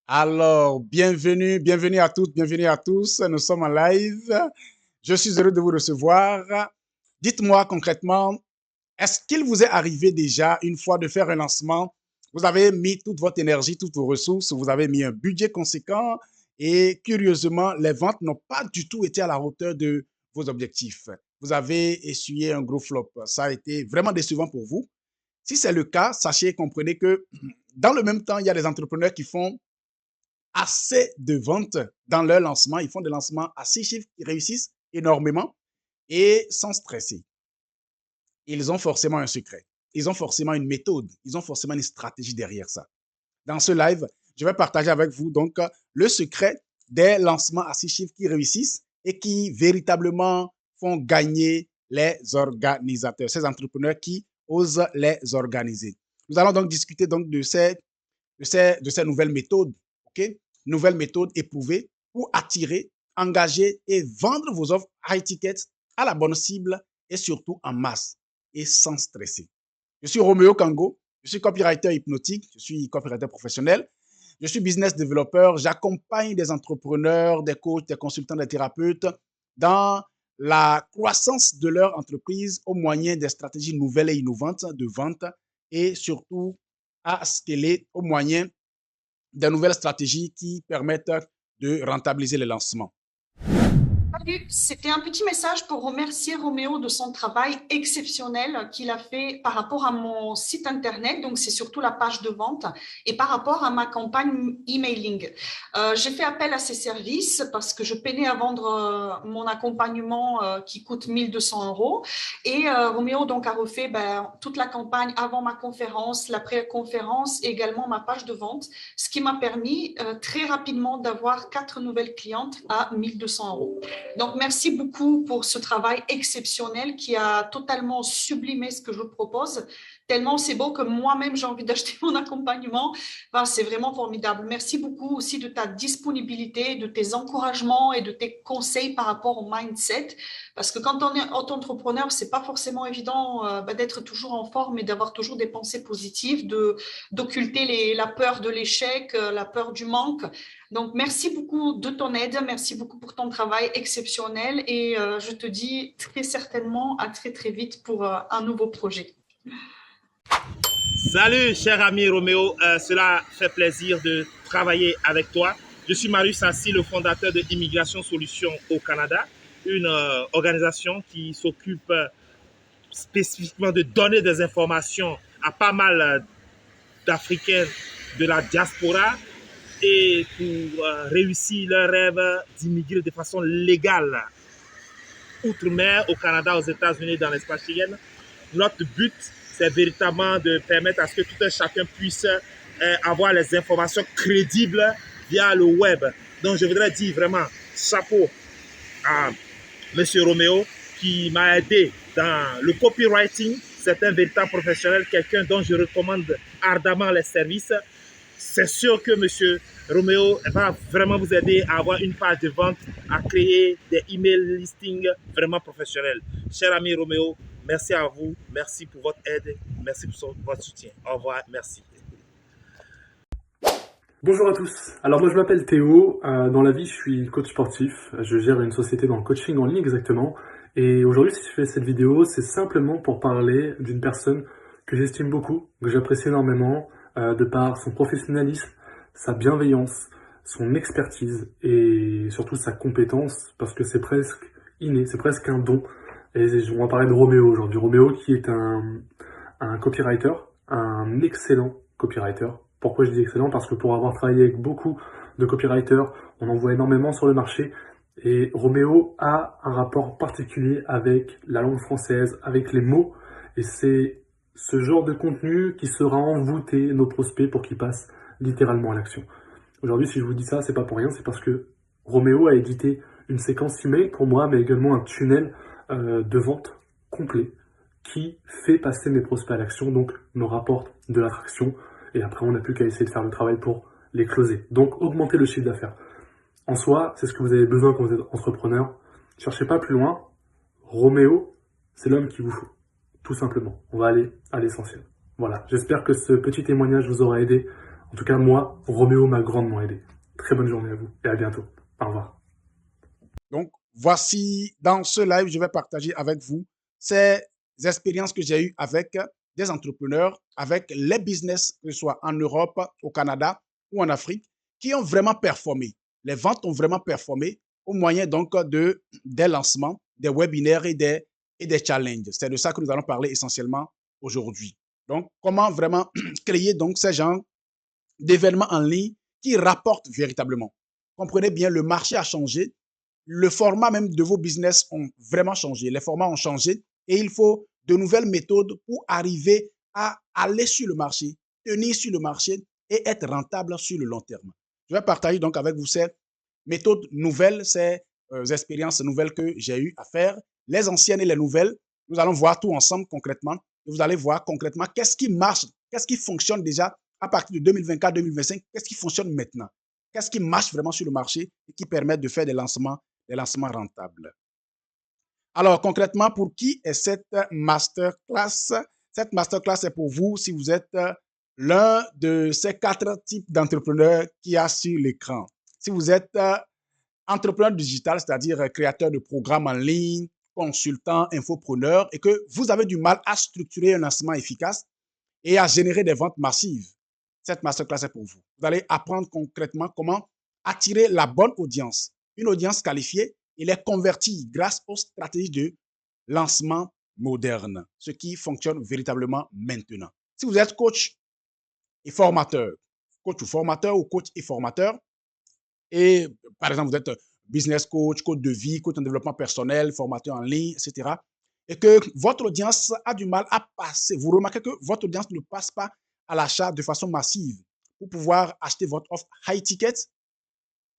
Alors, bienvenue à toutes, bienvenue à tous. Nous sommes en live. Je suis heureux de vous recevoir. Dites-moi concrètement, est-ce qu'il vous est arrivé déjà une fois de faire un lancement? Vous avez mis toute votre énergie, toutes vos ressources, vous avez mis un budget conséquent et curieusement, les ventes n'ont pas du tout été à la hauteur de vos objectifs. Vous avez essuyé un gros flop. Ça a été vraiment décevant pour vous. Si c'est le cas, sachez et comprenez que dans le même temps, il y a des entrepreneurs qui font assez de ventes dans leur lancement. Ils font des lancements à 6 chiffres qui réussissent énormément et sans stresser. Ils ont forcément un secret. Ils ont forcément une méthode. Ils ont forcément une stratégie derrière ça. Dans ce live, je vais partager avec vous donc le secret des lancements à 6 chiffres qui réussissent et qui véritablement font gagner les organisateurs, ces entrepreneurs qui osent les organiser. Nous allons donc discuter donc de ces nouvelles méthodes, ok? Nouvelles méthodes éprouvées pour attirer, engager et vendre vos offres high ticket à la bonne cible et surtout en masse et sans stresser. Je suis Roméo Kango, je suis copywriter hypnotique, je suis copywriter professionnel, je suis business developer, j'accompagne des entrepreneurs, des coachs, des consultants, des thérapeutes dans la croissance de leur entreprise au moyen des stratégies nouvelles et innovantes de vente et surtout à scaler au moyen des nouvelles stratégies qui permettent de rentabiliser les lancements. Salut, c'était un petit message pour remercier Roméo de son travail exceptionnel qu'il a fait par rapport à mon site internet, donc c'est surtout la page de vente, et par rapport à ma campagne emailing. J'ai fait appel à ses services parce que je peinais à vendre mon accompagnement qui coûte 1200 euros. Et Roméo donc a refait toute la campagne avant ma conférence, l'après-conférence et également ma page de vente, ce qui m'a permis très rapidement d'avoir 4 nouvelles clientes à 1200 euros. Donc, merci beaucoup pour ce travail exceptionnel qui a totalement sublimé ce que je propose. Tellement c'est beau que moi-même, j'ai envie d'acheter mon accompagnement. Enfin, c'est vraiment formidable. Merci beaucoup aussi de ta disponibilité, de tes encouragements et de tes conseils par rapport au mindset. Parce que quand on est auto-entrepreneur, c'est pas forcément évident d'être toujours en forme et d'avoir toujours des pensées positives, d'occulter la peur de l'échec, la peur du manque. Donc, merci beaucoup de ton aide, merci beaucoup pour ton travail exceptionnel et je te dis très certainement à très très vite pour un nouveau projet. Salut, cher ami Roméo. Cela fait plaisir de travailler avec toi. Je suis Marius Assi, le fondateur de Immigration Solutions au Canada, une organisation qui s'occupe spécifiquement de donner des informations à pas mal d'Africains de la diaspora et pour réussir leur rêve d'immigrer de façon légale outre-mer, au Canada, aux États-Unis, dans l'espace Schengen. Notre but, c'est véritablement de permettre à ce que tout un chacun puisse avoir les informations crédibles via le web. Donc, je voudrais dire vraiment chapeau à M. Roméo qui m'a aidé dans le copywriting. C'est un véritable professionnel, quelqu'un dont je recommande ardemment les services. C'est sûr que M. Roméo va vraiment vous aider à avoir une page de vente, à créer des email listings vraiment professionnels. Cher ami Roméo, merci à vous, merci pour votre aide, merci pour votre soutien. Au revoir, merci. Bonjour à tous. Alors moi je m'appelle Théo, dans la vie je suis coach sportif, je gère une société dans le coaching en ligne exactement. Et aujourd'hui si je fais cette vidéo c'est simplement pour parler d'une personne que j'estime beaucoup, que j'apprécie énormément, de par son professionnalisme, sa bienveillance, son expertise et surtout sa compétence parce que c'est presque inné, c'est presque un don. Et on va parler de Roméo aujourd'hui. Roméo qui est un copywriter, un excellent copywriter. Pourquoi je dis excellent? Parce que pour avoir travaillé avec beaucoup de copywriters, on en voit énormément sur le marché. Et Roméo a un rapport particulier avec la langue française, avec les mots. Et c'est ce genre de contenu qui sera envoûté nos prospects pour qu'ils passent littéralement à l'action. Aujourd'hui, si je vous dis ça, c'est pas pour rien, c'est parce que Roméo a édité une séquence email pour moi, mais également un tunnel de vente complet qui fait passer mes prospects à l'action, donc me rapporte de l'attraction. Et après, on n'a plus qu'à essayer de faire le travail pour les closer. Donc, augmenter le chiffre d'affaires. En soi, c'est ce que vous avez besoin quand vous êtes entrepreneur. Cherchez pas plus loin. Roméo, c'est l'homme qu'il vous faut. Tout simplement. On va aller à l'essentiel. Voilà. J'espère que ce petit témoignage vous aura aidé En tout cas, moi, Roméo m'a grandement aidé. Très bonne journée à vous et à bientôt. Au revoir. Donc, voici, dans ce live, je vais partager avec vous ces expériences que j'ai eues avec des entrepreneurs, avec les business, que ce soit en Europe, au Canada ou en Afrique, qui ont vraiment performé. Les ventes ont vraiment performé au moyen donc des lancements, des webinaires et des challenges. C'est de ça que nous allons parler essentiellement aujourd'hui. Donc, comment vraiment créer donc ces genres d'événements en ligne qui rapportent véritablement. Comprenez bien, le marché a changé, le format même de vos business ont vraiment changé, les formats ont changé et il faut de nouvelles méthodes pour arriver à aller sur le marché, tenir sur le marché et être rentable sur le long terme. Je vais partager donc avec vous ces méthodes nouvelles, ces expériences nouvelles que j'ai eu à faire, les anciennes et les nouvelles. Nous allons voir tout ensemble concrètement et vous allez voir concrètement qu'est-ce qui marche, qu'est-ce qui fonctionne déjà à partir de 2024-2025, qu'est-ce qui fonctionne maintenant? Qu'est-ce qui marche vraiment sur le marché et qui permet de faire des lancements rentables? Alors, concrètement, pour qui est cette masterclass? Cette masterclass est pour vous si vous êtes l'un de ces 4 types d'entrepreneurs qu'il y a sur l'écran. Si vous êtes entrepreneur digital, c'est-à-dire créateur de programmes en ligne, consultant, infopreneur, et que vous avez du mal à structurer un lancement efficace et à générer des ventes massives, cette masterclass est pour vous. Vous allez apprendre concrètement comment attirer la bonne audience, une audience qualifiée et les convertir grâce aux stratégies de lancement moderne, ce qui fonctionne véritablement maintenant. Si vous êtes coach et formateur, coach ou coach et formateur, et par exemple, vous êtes business coach, coach de vie, coach en développement personnel, formateur en ligne, etc., et que votre audience a du mal à passer, vous remarquez que votre audience ne passe pas à l'achat de façon massive pour pouvoir acheter votre offre high ticket,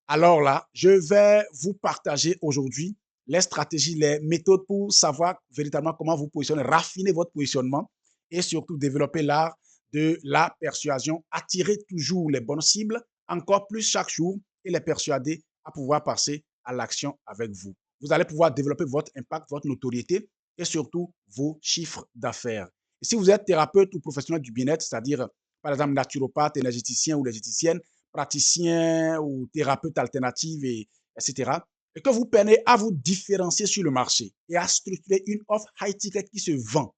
alors là, je vais vous partager aujourd'hui les stratégies, les méthodes pour savoir véritablement comment vous positionner, raffiner votre positionnement et surtout développer l'art de la persuasion, attirer toujours les bonnes cibles, encore plus chaque jour et les persuader à pouvoir passer à l'action avec vous. Vous allez pouvoir développer votre impact, votre notoriété et surtout vos chiffres d'affaires. Et si vous êtes thérapeute ou professionnel du bien-être, c'est-à-dire par exemple naturopathe, énergéticien ou énergéticienne, praticien ou thérapeute alternative, etc., et que vous peinez à vous différencier sur le marché et à structurer une offre high ticket qui se vend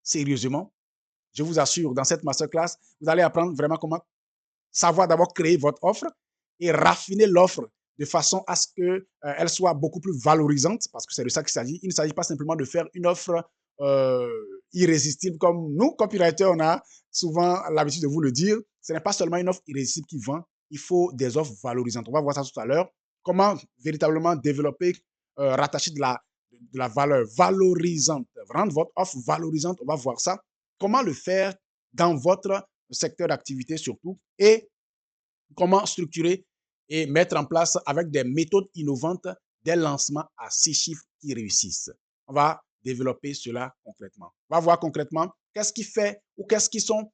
sérieusement, je vous assure, dans cette masterclass, vous allez apprendre vraiment comment savoir d'abord créer votre offre et raffiner l'offre de façon à ce qu'elle soit beaucoup plus valorisante, parce que c'est de ça qu'il s'agit. Il ne s'agit pas simplement de faire une offre irrésistible comme nous, copywriters, on a souvent l'habitude de vous le dire. Ce n'est pas seulement une offre irrésistible qui vend, il faut des offres valorisantes. On va voir ça tout à l'heure. Comment véritablement développer, rattacher de la valeur valorisante, rendre votre offre valorisante, on va voir ça. Comment le faire dans votre secteur d'activité surtout et comment structurer et mettre en place avec des méthodes innovantes des lancements à 6 chiffres qui réussissent. On va développer cela concrètement. On va voir concrètement qu'est-ce qui fait ou qu'est-ce qui sont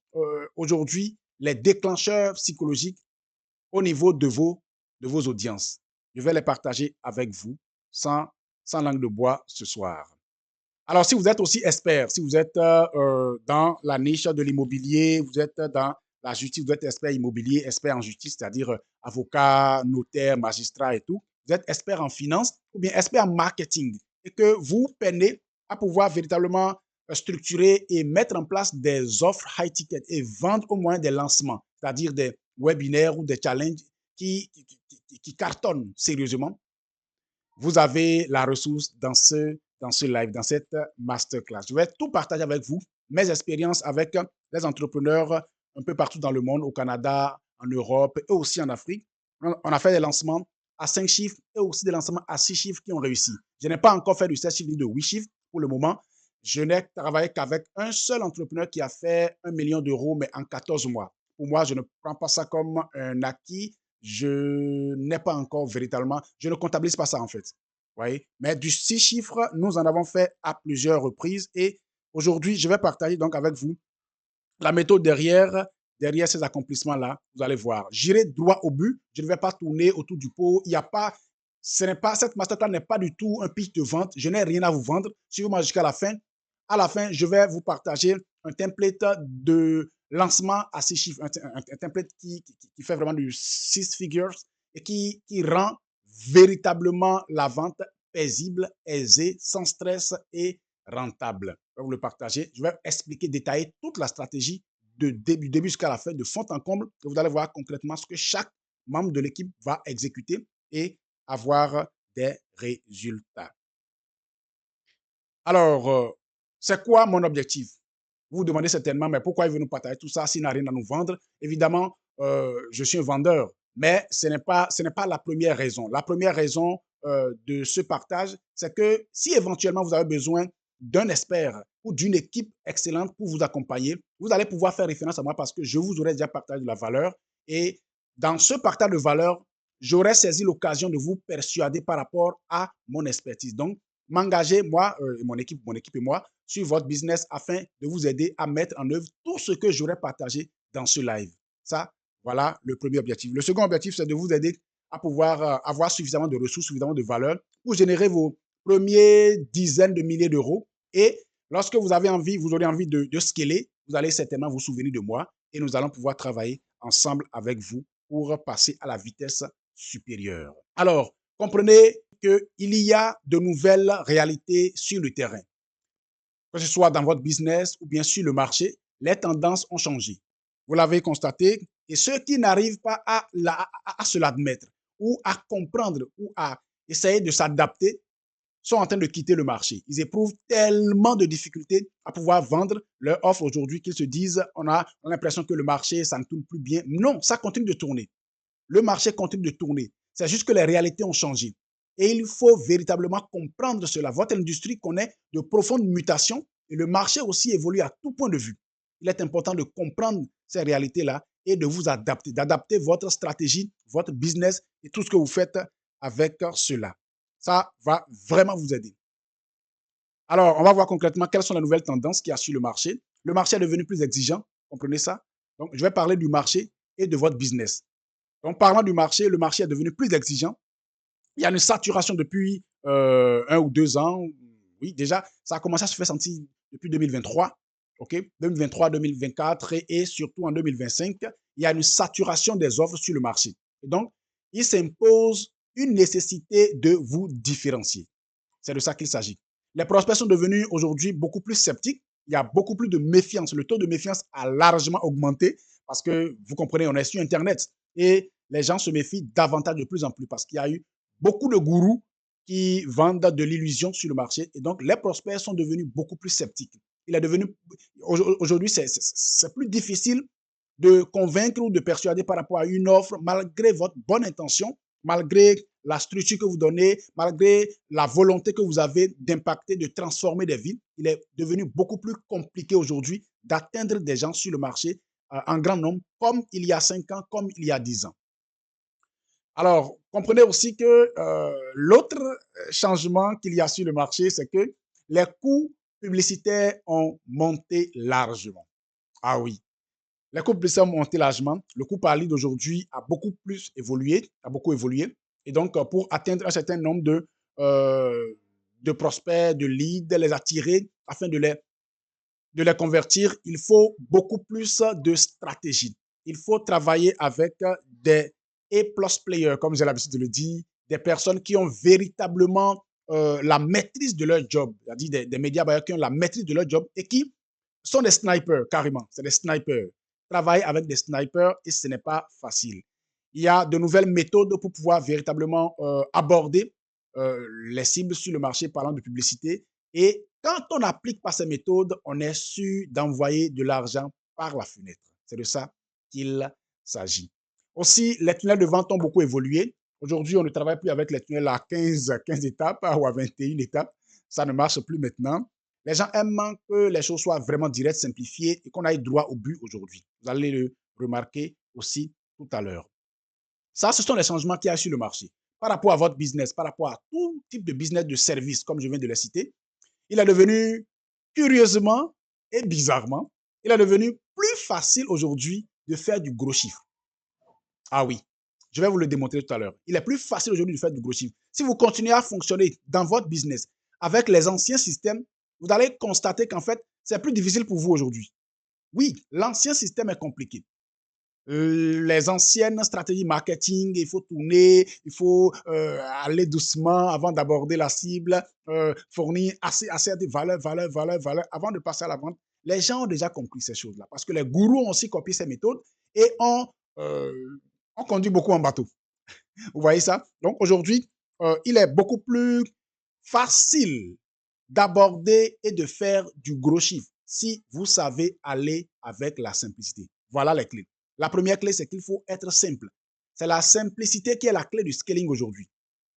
aujourd'hui les déclencheurs psychologiques au niveau de vos audiences. Je vais les partager avec vous sans langue de bois ce soir. Alors, si vous êtes aussi expert, si vous êtes dans la niche de l'immobilier, vous êtes dans la justice, vous êtes expert immobilier, expert en justice, c'est-à-dire avocat, notaire, magistrat et tout, vous êtes expert en finance ou bien expert en marketing et que vous peinez à pouvoir véritablement structurer et mettre en place des offres high ticket et vendre au moins des lancements, c'est-à-dire des webinaires ou des challenges qui cartonnent sérieusement, vous avez la ressource dans ce live, dans cette masterclass. Je vais tout partager avec vous, mes expériences avec les entrepreneurs un peu partout dans le monde, au Canada, en Europe et aussi en Afrique. On a fait des lancements à 5 chiffres et aussi des lancements à 6 chiffres qui ont réussi. Je n'ai pas encore fait de 7 chiffres ni de 8 chiffres pour le moment. Je n'ai travaillé qu'avec un seul entrepreneur qui a fait 1 million d'euros, mais en 14 mois. Pour moi, je ne prends pas ça comme un acquis. Je n'ai pas encore véritablement, je ne comptabilise pas ça en fait. Voyez? Mais du 6 chiffres, nous en avons fait à plusieurs reprises et aujourd'hui, je vais partager donc avec vous la méthode derrière ces accomplissements-là. Vous allez voir. J'irai droit au but. Je ne vais pas tourner autour du pot. Il n'y a pas, cette masterclass n'est pas du tout un pitch de vente. Je n'ai rien à vous vendre. Suivez-moi jusqu'à la fin. À la fin, je vais vous partager un template lancement à 6 chiffres, un template qui fait vraiment du 6 figures et qui rend véritablement la vente paisible, aisée, sans stress et rentable. Je vais vous le partager. Je vais expliquer, détailler toute la stratégie de début jusqu'à la fin, de fond en comble, que vous allez voir concrètement ce que chaque membre de l'équipe va exécuter et avoir des résultats. Alors, c'est quoi mon objectif? Vous vous demandez certainement, mais pourquoi il veut nous partager tout ça s'il n'a rien à nous vendre? Évidemment, je suis un vendeur, mais ce n'est pas la première raison. La première raison de ce partage, c'est que si éventuellement vous avez besoin d'un expert ou d'une équipe excellente pour vous accompagner, vous allez pouvoir faire référence à moi parce que je vous aurais déjà partagé de la valeur. Et dans ce partage de valeur, j'aurais saisi l'occasion de vous persuader par rapport à mon expertise. Donc, m'engager, moi, mon équipe et moi, sur votre business afin de vous aider à mettre en œuvre tout ce que j'aurais partagé dans ce live. Ça, voilà le premier objectif. Le second objectif, c'est de vous aider à pouvoir avoir suffisamment de ressources, suffisamment de valeur pour générer vos premières dizaines de milliers d'euros. Et lorsque vous aurez envie de scaler, vous allez certainement vous souvenir de moi et nous allons pouvoir travailler ensemble avec vous pour passer à la vitesse supérieure. Alors, comprenez qu'il y a de nouvelles réalités sur le terrain. Que ce soit dans votre business ou bien sur le marché, les tendances ont changé. Vous l'avez constaté. Et ceux qui n'arrivent pas à se l'admettre ou à comprendre ou à essayer de s'adapter sont en train de quitter le marché. Ils éprouvent tellement de difficultés à pouvoir vendre leur offre aujourd'hui qu'ils se disent on a l'impression que le marché, ça ne tourne plus bien. Non, ça continue de tourner. Le marché continue de tourner. C'est juste que les réalités ont changé. Et il faut véritablement comprendre cela. Votre industrie connaît de profondes mutations et le marché aussi évolue à tout point de vue. Il est important de comprendre ces réalités-là et de vous adapter, d'adapter votre stratégie, votre business et tout ce que vous faites avec cela. Ça va vraiment vous aider. Alors, on va voir concrètement quelles sont les nouvelles tendances qu'il y a sur le marché. Le marché est devenu plus exigeant, comprenez ça? Donc, je vais parler du marché et de votre business. Donc, parlant du marché, le marché est devenu plus exigeant. Il y a une saturation depuis 1 ou 2 ans. Oui, déjà, ça a commencé à se faire sentir depuis 2023. OK? 2023, 2024 et surtout en 2025, il y a une saturation des offres sur le marché. Et donc, il s'impose une nécessité de vous différencier. C'est de ça qu'il s'agit. Les prospects sont devenus aujourd'hui beaucoup plus sceptiques. Il y a beaucoup plus de méfiance. Le taux de méfiance a largement augmenté parce que, vous comprenez, on est sur Internet et les gens se méfient davantage de plus en plus parce qu'il y a eu beaucoup de gourous qui vendent de l'illusion sur le marché et donc les prospects sont devenus beaucoup plus sceptiques. Aujourd'hui, c'est plus difficile de convaincre ou de persuader par rapport à une offre malgré votre bonne intention, malgré la structure que vous donnez, malgré la volonté que vous avez d'impacter, de transformer des vies. Il est devenu beaucoup plus compliqué aujourd'hui d'atteindre des gens sur le marché en grand nombre, comme il y a 5 ans, comme il y a 10 ans. Alors, comprenez aussi que l'autre changement qu'il y a sur le marché, c'est que les coûts publicitaires ont monté largement. Ah oui, les coûts publicitaires ont monté largement. Le coût par lead d'aujourd'hui a beaucoup évolué. Et donc, pour atteindre un certain nombre de prospects, de leads, les attirer afin de les convertir, il faut beaucoup plus de stratégie. Il faut travailler avec des A+ players, comme j'ai l'habitude de le dire, des personnes qui ont véritablement la maîtrise de leur job, c'est-à-dire des médias buyers qui ont la maîtrise de leur job et qui sont des snipers, carrément. C'est des snipers. Travailler avec des snipers et ce n'est pas facile. Il y a de nouvelles méthodes pour pouvoir véritablement aborder les cibles sur le marché parlant de publicité. Et quand on n'applique pas ces méthodes, on est sûr d'envoyer de l'argent par la fenêtre. C'est de ça qu'il s'agit. Aussi, les tunnels de vente ont beaucoup évolué. Aujourd'hui, on ne travaille plus avec les tunnels à 15 étapes ou à 21 étapes. Ça ne marche plus maintenant. Les gens aiment que les choses soient vraiment directes, simplifiées et qu'on aille droit au but aujourd'hui. Vous allez le remarquer aussi tout à l'heure. Ça, ce sont les changements qu'il y a sur le marché. Par rapport à votre business, par rapport à tout type de business de service, comme je viens de le citer, il est devenu, curieusement et bizarrement, il est devenu plus facile aujourd'hui de faire du gros chiffre. Ah oui, je vais vous le démontrer tout à l'heure. Il est plus facile aujourd'hui de faire du gros chiffre. Si vous continuez à fonctionner dans votre business avec les anciens systèmes, vous allez constater qu'en fait, c'est plus difficile pour vous aujourd'hui. Oui, l'ancien système est compliqué. Les anciennes stratégies marketing, il faut tourner, il faut aller doucement avant d'aborder la cible, fournir assez de valeur, avant de passer à la vente. Les gens ont déjà compris ces choses-là parce que les gourous ont aussi copié ces méthodes et euh, ont conduit beaucoup en bateau. Vous voyez ça? Donc aujourd'hui, il est beaucoup plus facile d'aborder et de faire du gros chiffre si vous savez aller avec la simplicité. Voilà les clés. La première clé, c'est qu'il faut être simple. C'est la simplicité qui est la clé du scaling aujourd'hui.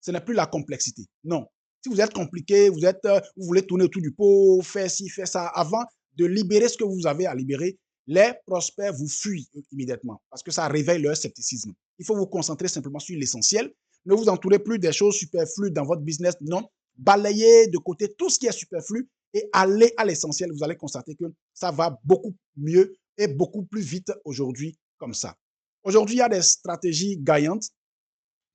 Ce n'est plus la complexité. Non. Si vous êtes compliqué, vous voulez tourner autour du pot, faire ci, faire ça, avant de libérer ce que vous avez à libérer, les prospects vous fuient immédiatement parce que ça réveille leur scepticisme. Il faut vous concentrer simplement sur l'essentiel. Ne vous entourez plus des choses superflues dans votre business. Non, balayez de côté tout ce qui est superflu et allez à l'essentiel. Vous allez constater que ça va beaucoup mieux et beaucoup plus vite aujourd'hui comme ça. Aujourd'hui, il y a des stratégies gagnantes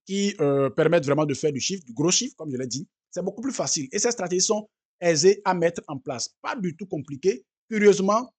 qui permettent vraiment de faire du chiffre, du gros chiffre, comme je l'ai dit. C'est beaucoup plus facile. Et ces stratégies sont aisées à mettre en place. Pas du tout compliquées. Curieusement,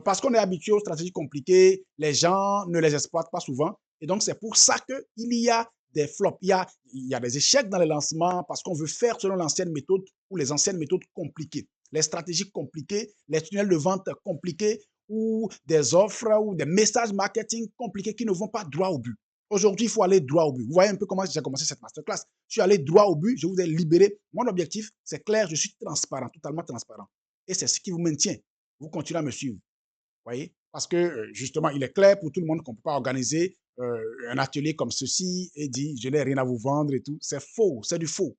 parce qu'on est habitué aux stratégies compliquées, les gens ne les exploitent pas souvent. Et donc, c'est pour ça qu'il y a des flops. Il y a des échecs dans les lancements parce qu'on veut faire selon l'ancienne méthode ou les anciennes méthodes compliquées. Les stratégies compliquées, les tunnels de vente compliqués ou des offres ou des messages marketing compliqués qui ne vont pas droit au but. Aujourd'hui, il faut aller droit au but. Vous voyez un peu comment j'ai commencé cette masterclass. Je suis allé droit au but, je vous ai libéré. Mon objectif, c'est clair, je suis transparent, totalement transparent. Et c'est ce qui vous maintient. Vous continuez à me suivre. Vous voyez? Parce que justement, il est clair pour tout le monde qu'on ne peut pas organiser un atelier comme ceci et dire je n'ai rien à vous vendre et tout. C'est faux, c'est du faux.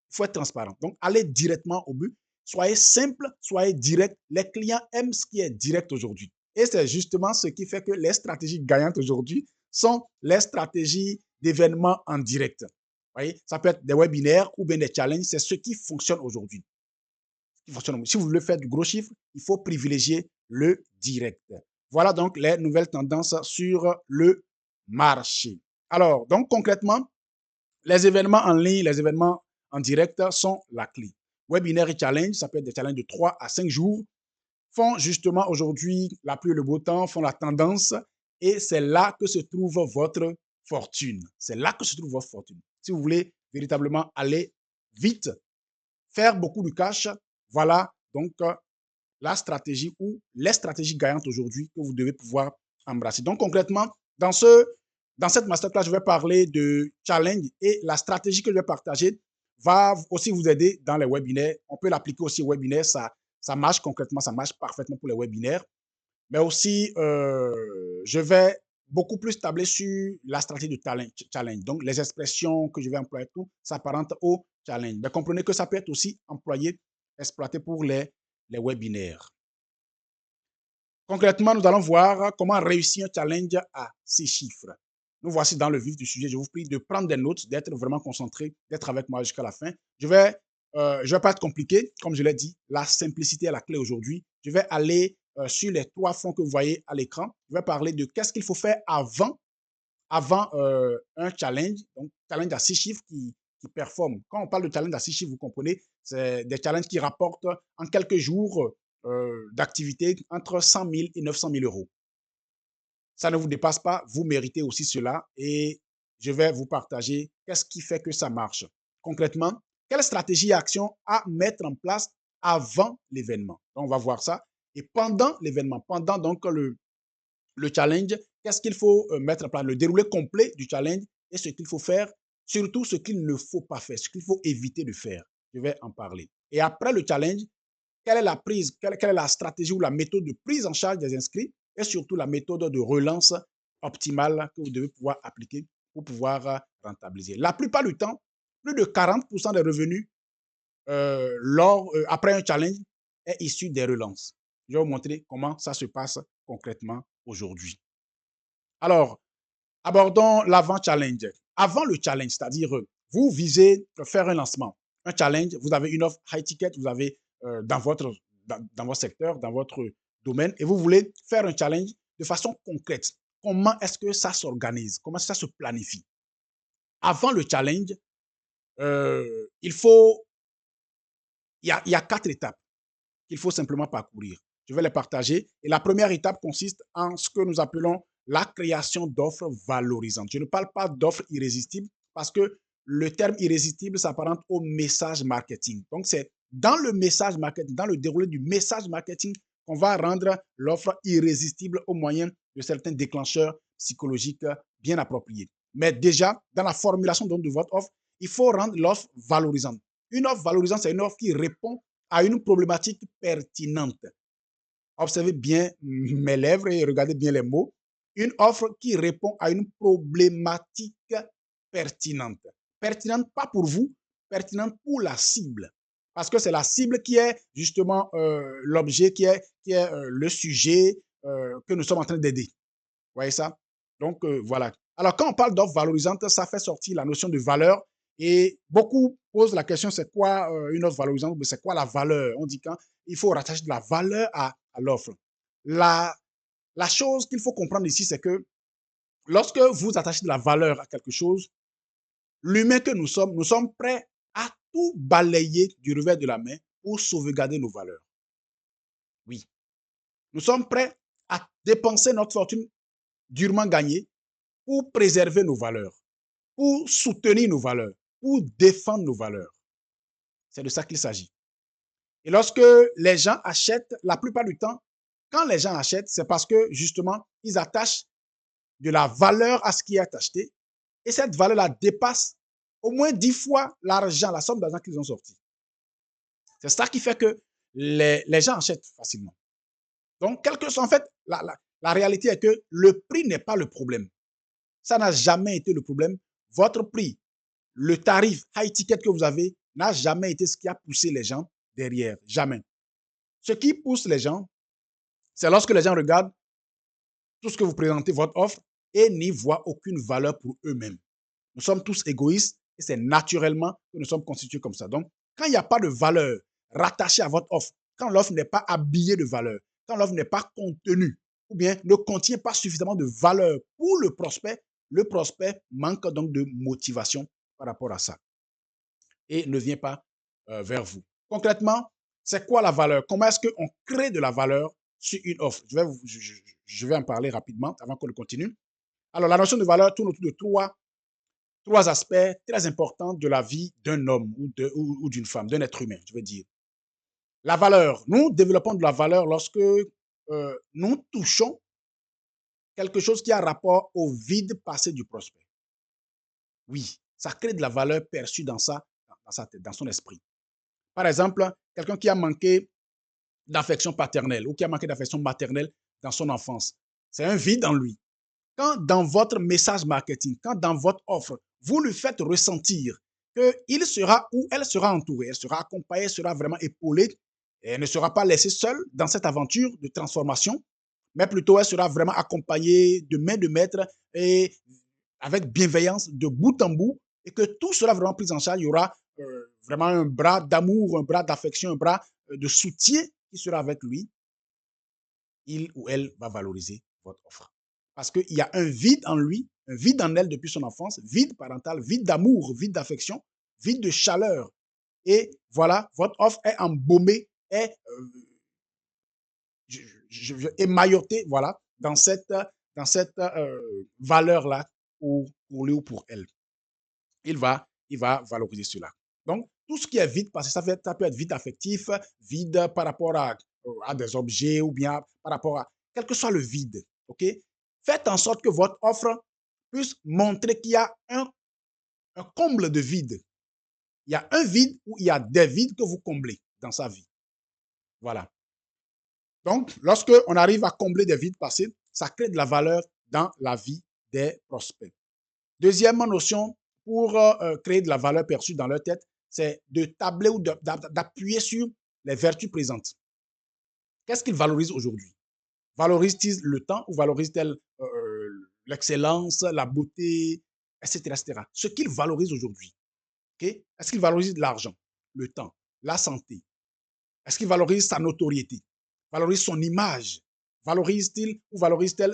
Il faut être transparent. Donc, allez directement au but. Soyez simple, soyez direct. Les clients aiment ce qui est direct aujourd'hui. Et c'est justement ce qui fait que les stratégies gagnantes aujourd'hui sont les stratégies d'événements en direct. Vous voyez, ça peut être des webinaires ou bien des challenges. C'est ce qui fonctionne aujourd'hui. Si vous voulez faire du gros chiffre, il faut privilégier le direct. Voilà donc les nouvelles tendances sur le marché. Alors, donc concrètement, les événements en ligne, les événements en direct sont la clé. Webinaire et challenge, ça peut être des challenges de 3 à 5 jours, font justement aujourd'hui la pluie et le beau temps, font la tendance et c'est là que se trouve votre fortune. C'est là que se trouve votre fortune. Si vous voulez véritablement aller vite, faire beaucoup de cash, voilà donc la stratégie ou les stratégies gagnantes aujourd'hui que vous devez pouvoir embrasser. Donc concrètement, dans cette masterclass, je vais parler de challenge et la stratégie que je vais partager va aussi vous aider dans les webinaires. On peut l'appliquer aussi aux webinaires, ça marche concrètement, ça marche parfaitement pour les webinaires. Mais aussi, je vais beaucoup plus tabler sur la stratégie de challenge. Donc, les expressions que je vais employer, tout s'apparente au challenge. Mais comprenez que ça peut être aussi exploité pour les webinaires. Concrètement, nous allons voir comment réussir un challenge à 6 chiffres. Nous voici dans le vif du sujet. Je vous prie de prendre des notes, d'être vraiment concentré, d'être avec moi jusqu'à la fin. Je vais pas être compliqué, comme je l'ai dit. La simplicité est la clé aujourd'hui. Je vais aller sur les 3 fonds que vous voyez à l'écran. Je vais parler de qu'est-ce qu'il faut faire avant un challenge. Donc, challenge à 6 chiffres qui performe. Quand on parle de challenge à 6 chiffres, vous comprenez, c'est des challenges qui rapportent en quelques jours d'activité entre 100 000 et 900 000 euros. Ça ne vous dépasse pas, vous méritez aussi cela et je vais vous partager qu'est-ce qui fait que ça marche. Concrètement, quelle stratégie et action à mettre en place avant l'événement. Donc, on va voir ça. Et pendant l'événement, pendant donc le challenge, qu'est-ce qu'il faut mettre en place, le déroulé complet du challenge et ce qu'il faut faire, surtout ce qu'il ne faut pas faire, ce qu'il faut éviter de faire. Je vais en parler. Et après le challenge, quelle est la stratégie ou la méthode de prise en charge des inscrits et surtout la méthode de relance optimale que vous devez pouvoir appliquer pour pouvoir rentabiliser. La plupart du temps, plus de 40% des revenus après un challenge est issu des relances. Je vais vous montrer comment ça se passe concrètement aujourd'hui. Alors, abordons l'avant-challenge. Avant le challenge, c'est-à-dire vous visez faire un lancement, un challenge, vous avez une offre high ticket, vous avez dans votre secteur, dans votre domaine, et vous voulez faire un challenge de façon concrète. Comment est-ce que ça s'organise? Comment ça se planifie? Avant le challenge, il y a 4 étapes qu'il faut simplement parcourir. Je vais les partager. Et la première étape consiste en ce que nous appelons la création d'offres valorisantes. Je ne parle pas d'offres irrésistibles parce que le terme irrésistible s'apparente au message marketing. Donc, c'est dans le message marketing, dans le déroulé du message marketing qu'on va rendre l'offre irrésistible au moyen de certains déclencheurs psychologiques bien appropriés. Mais déjà, dans la formulation de votre offre, il faut rendre l'offre valorisante. Une offre valorisante, c'est une offre qui répond à une problématique pertinente. Observez bien mes lèvres et regardez bien les mots. Une offre qui répond à une problématique pertinente. Pertinente pas pour vous, pertinente pour la cible. Parce que c'est la cible qui est justement l'objet, qui est le sujet que nous sommes en train d'aider. Vous voyez ça? Donc, voilà. Alors, quand on parle d'offre valorisante, ça fait sortir la notion de valeur. Et beaucoup posent la question, c'est quoi une offre valorisante? C'est quoi la valeur? On dit qu'il faut rattacher de la valeur à l'offre. La chose qu'il faut comprendre ici, c'est que lorsque vous attachez de la valeur à quelque chose, l'humain que nous sommes prêts à tout balayer du revers de la main pour sauvegarder nos valeurs. Oui. Nous sommes prêts à dépenser notre fortune durement gagnée pour préserver nos valeurs, pour soutenir nos valeurs, pour défendre nos valeurs. C'est de ça qu'il s'agit. Et lorsque les gens achètent, la plupart du temps, quand les gens achètent, c'est parce que justement, ils attachent de la valeur à ce qui est acheté et cette valeur-là dépasse au moins 10 fois l'argent, la somme d'argent qu'ils ont sorti. C'est ça qui fait que les gens achètent facilement. Donc, quelque chose, en fait, la réalité est que le prix n'est pas le problème. Ça n'a jamais été le problème. Votre prix, le tarif high ticket que vous avez n'a jamais été ce qui a poussé les gens derrière. Jamais. Ce qui pousse les gens, c'est lorsque les gens regardent tout ce que vous présentez, votre offre, et n'y voient aucune valeur pour eux-mêmes. Nous sommes tous égoïstes et c'est naturellement que nous sommes constitués comme ça. Donc, quand il n'y a pas de valeur rattachée à votre offre, quand l'offre n'est pas habillée de valeur, quand l'offre n'est pas contenue, ou bien ne contient pas suffisamment de valeur pour le prospect manque donc de motivation par rapport à ça et ne vient pas vers vous. Concrètement, c'est quoi la valeur? Comment est-ce qu'on crée de la valeur sur une offre? Je vais en parler rapidement avant qu'on le continue. Alors, la notion de valeur tourne autour de trois aspects très importants de la vie d'un homme ou d'une femme, d'un être humain, je veux dire. La valeur. Nous développons de la valeur lorsque nous touchons quelque chose qui a rapport au vide passé du prospect. Oui, ça crée de la valeur perçue dans sa tête, dans son esprit. Par exemple, quelqu'un qui a manqué d'affection paternelle ou qui a manqué d'affection maternelle dans son enfance. C'est un vide en lui. Quand dans votre message marketing, quand dans votre offre, vous lui faites ressentir qu'il sera ou elle sera entourée, elle sera accompagnée, elle sera vraiment épaulée, et elle ne sera pas laissée seule dans cette aventure de transformation, mais plutôt elle sera vraiment accompagnée de main de maître et avec bienveillance de bout en bout, et que tout sera vraiment pris en charge. Il y aura vraiment un bras d'amour, un bras d'affection, un bras de soutien qui sera avec lui. Il ou elle va valoriser votre offre. Parce qu'il y a un vide en lui, un vide en elle depuis son enfance, vide parental, vide d'amour, vide d'affection, vide de chaleur. Et voilà, votre offre est embaumée, est émaillotée, voilà, dans cette valeur-là pour lui ou pour elle. Il va valoriser cela. Donc, tout ce qui est vide, parce que ça peut être vide affectif, vide par rapport à des objets ou bien par rapport à quel que soit le vide. OK? Faites en sorte que votre offre puisse montrer qu'il y a un comble de vide. Il y a un vide ou il y a des vides que vous comblez dans sa vie. Voilà. Donc, lorsque on arrive à combler des vides passés, ça crée de la valeur dans la vie des prospects. Deuxième notion pour créer de la valeur perçue dans leur tête, c'est de tabler ou d'appuyer sur les vertus présentes. Qu'est-ce qu'ils valorisent aujourd'hui? Valorise-t-il le temps ou valorise-t-elle l'excellence, la beauté, etc., etc. Ce qu'ils valorisent aujourd'hui. Okay? Est-ce qu'ils valorisent l'argent, le temps, la santé? Est-ce qu'ils valorisent sa notoriété? Valorise son image? Valorise-t-il ou valorise-t-elle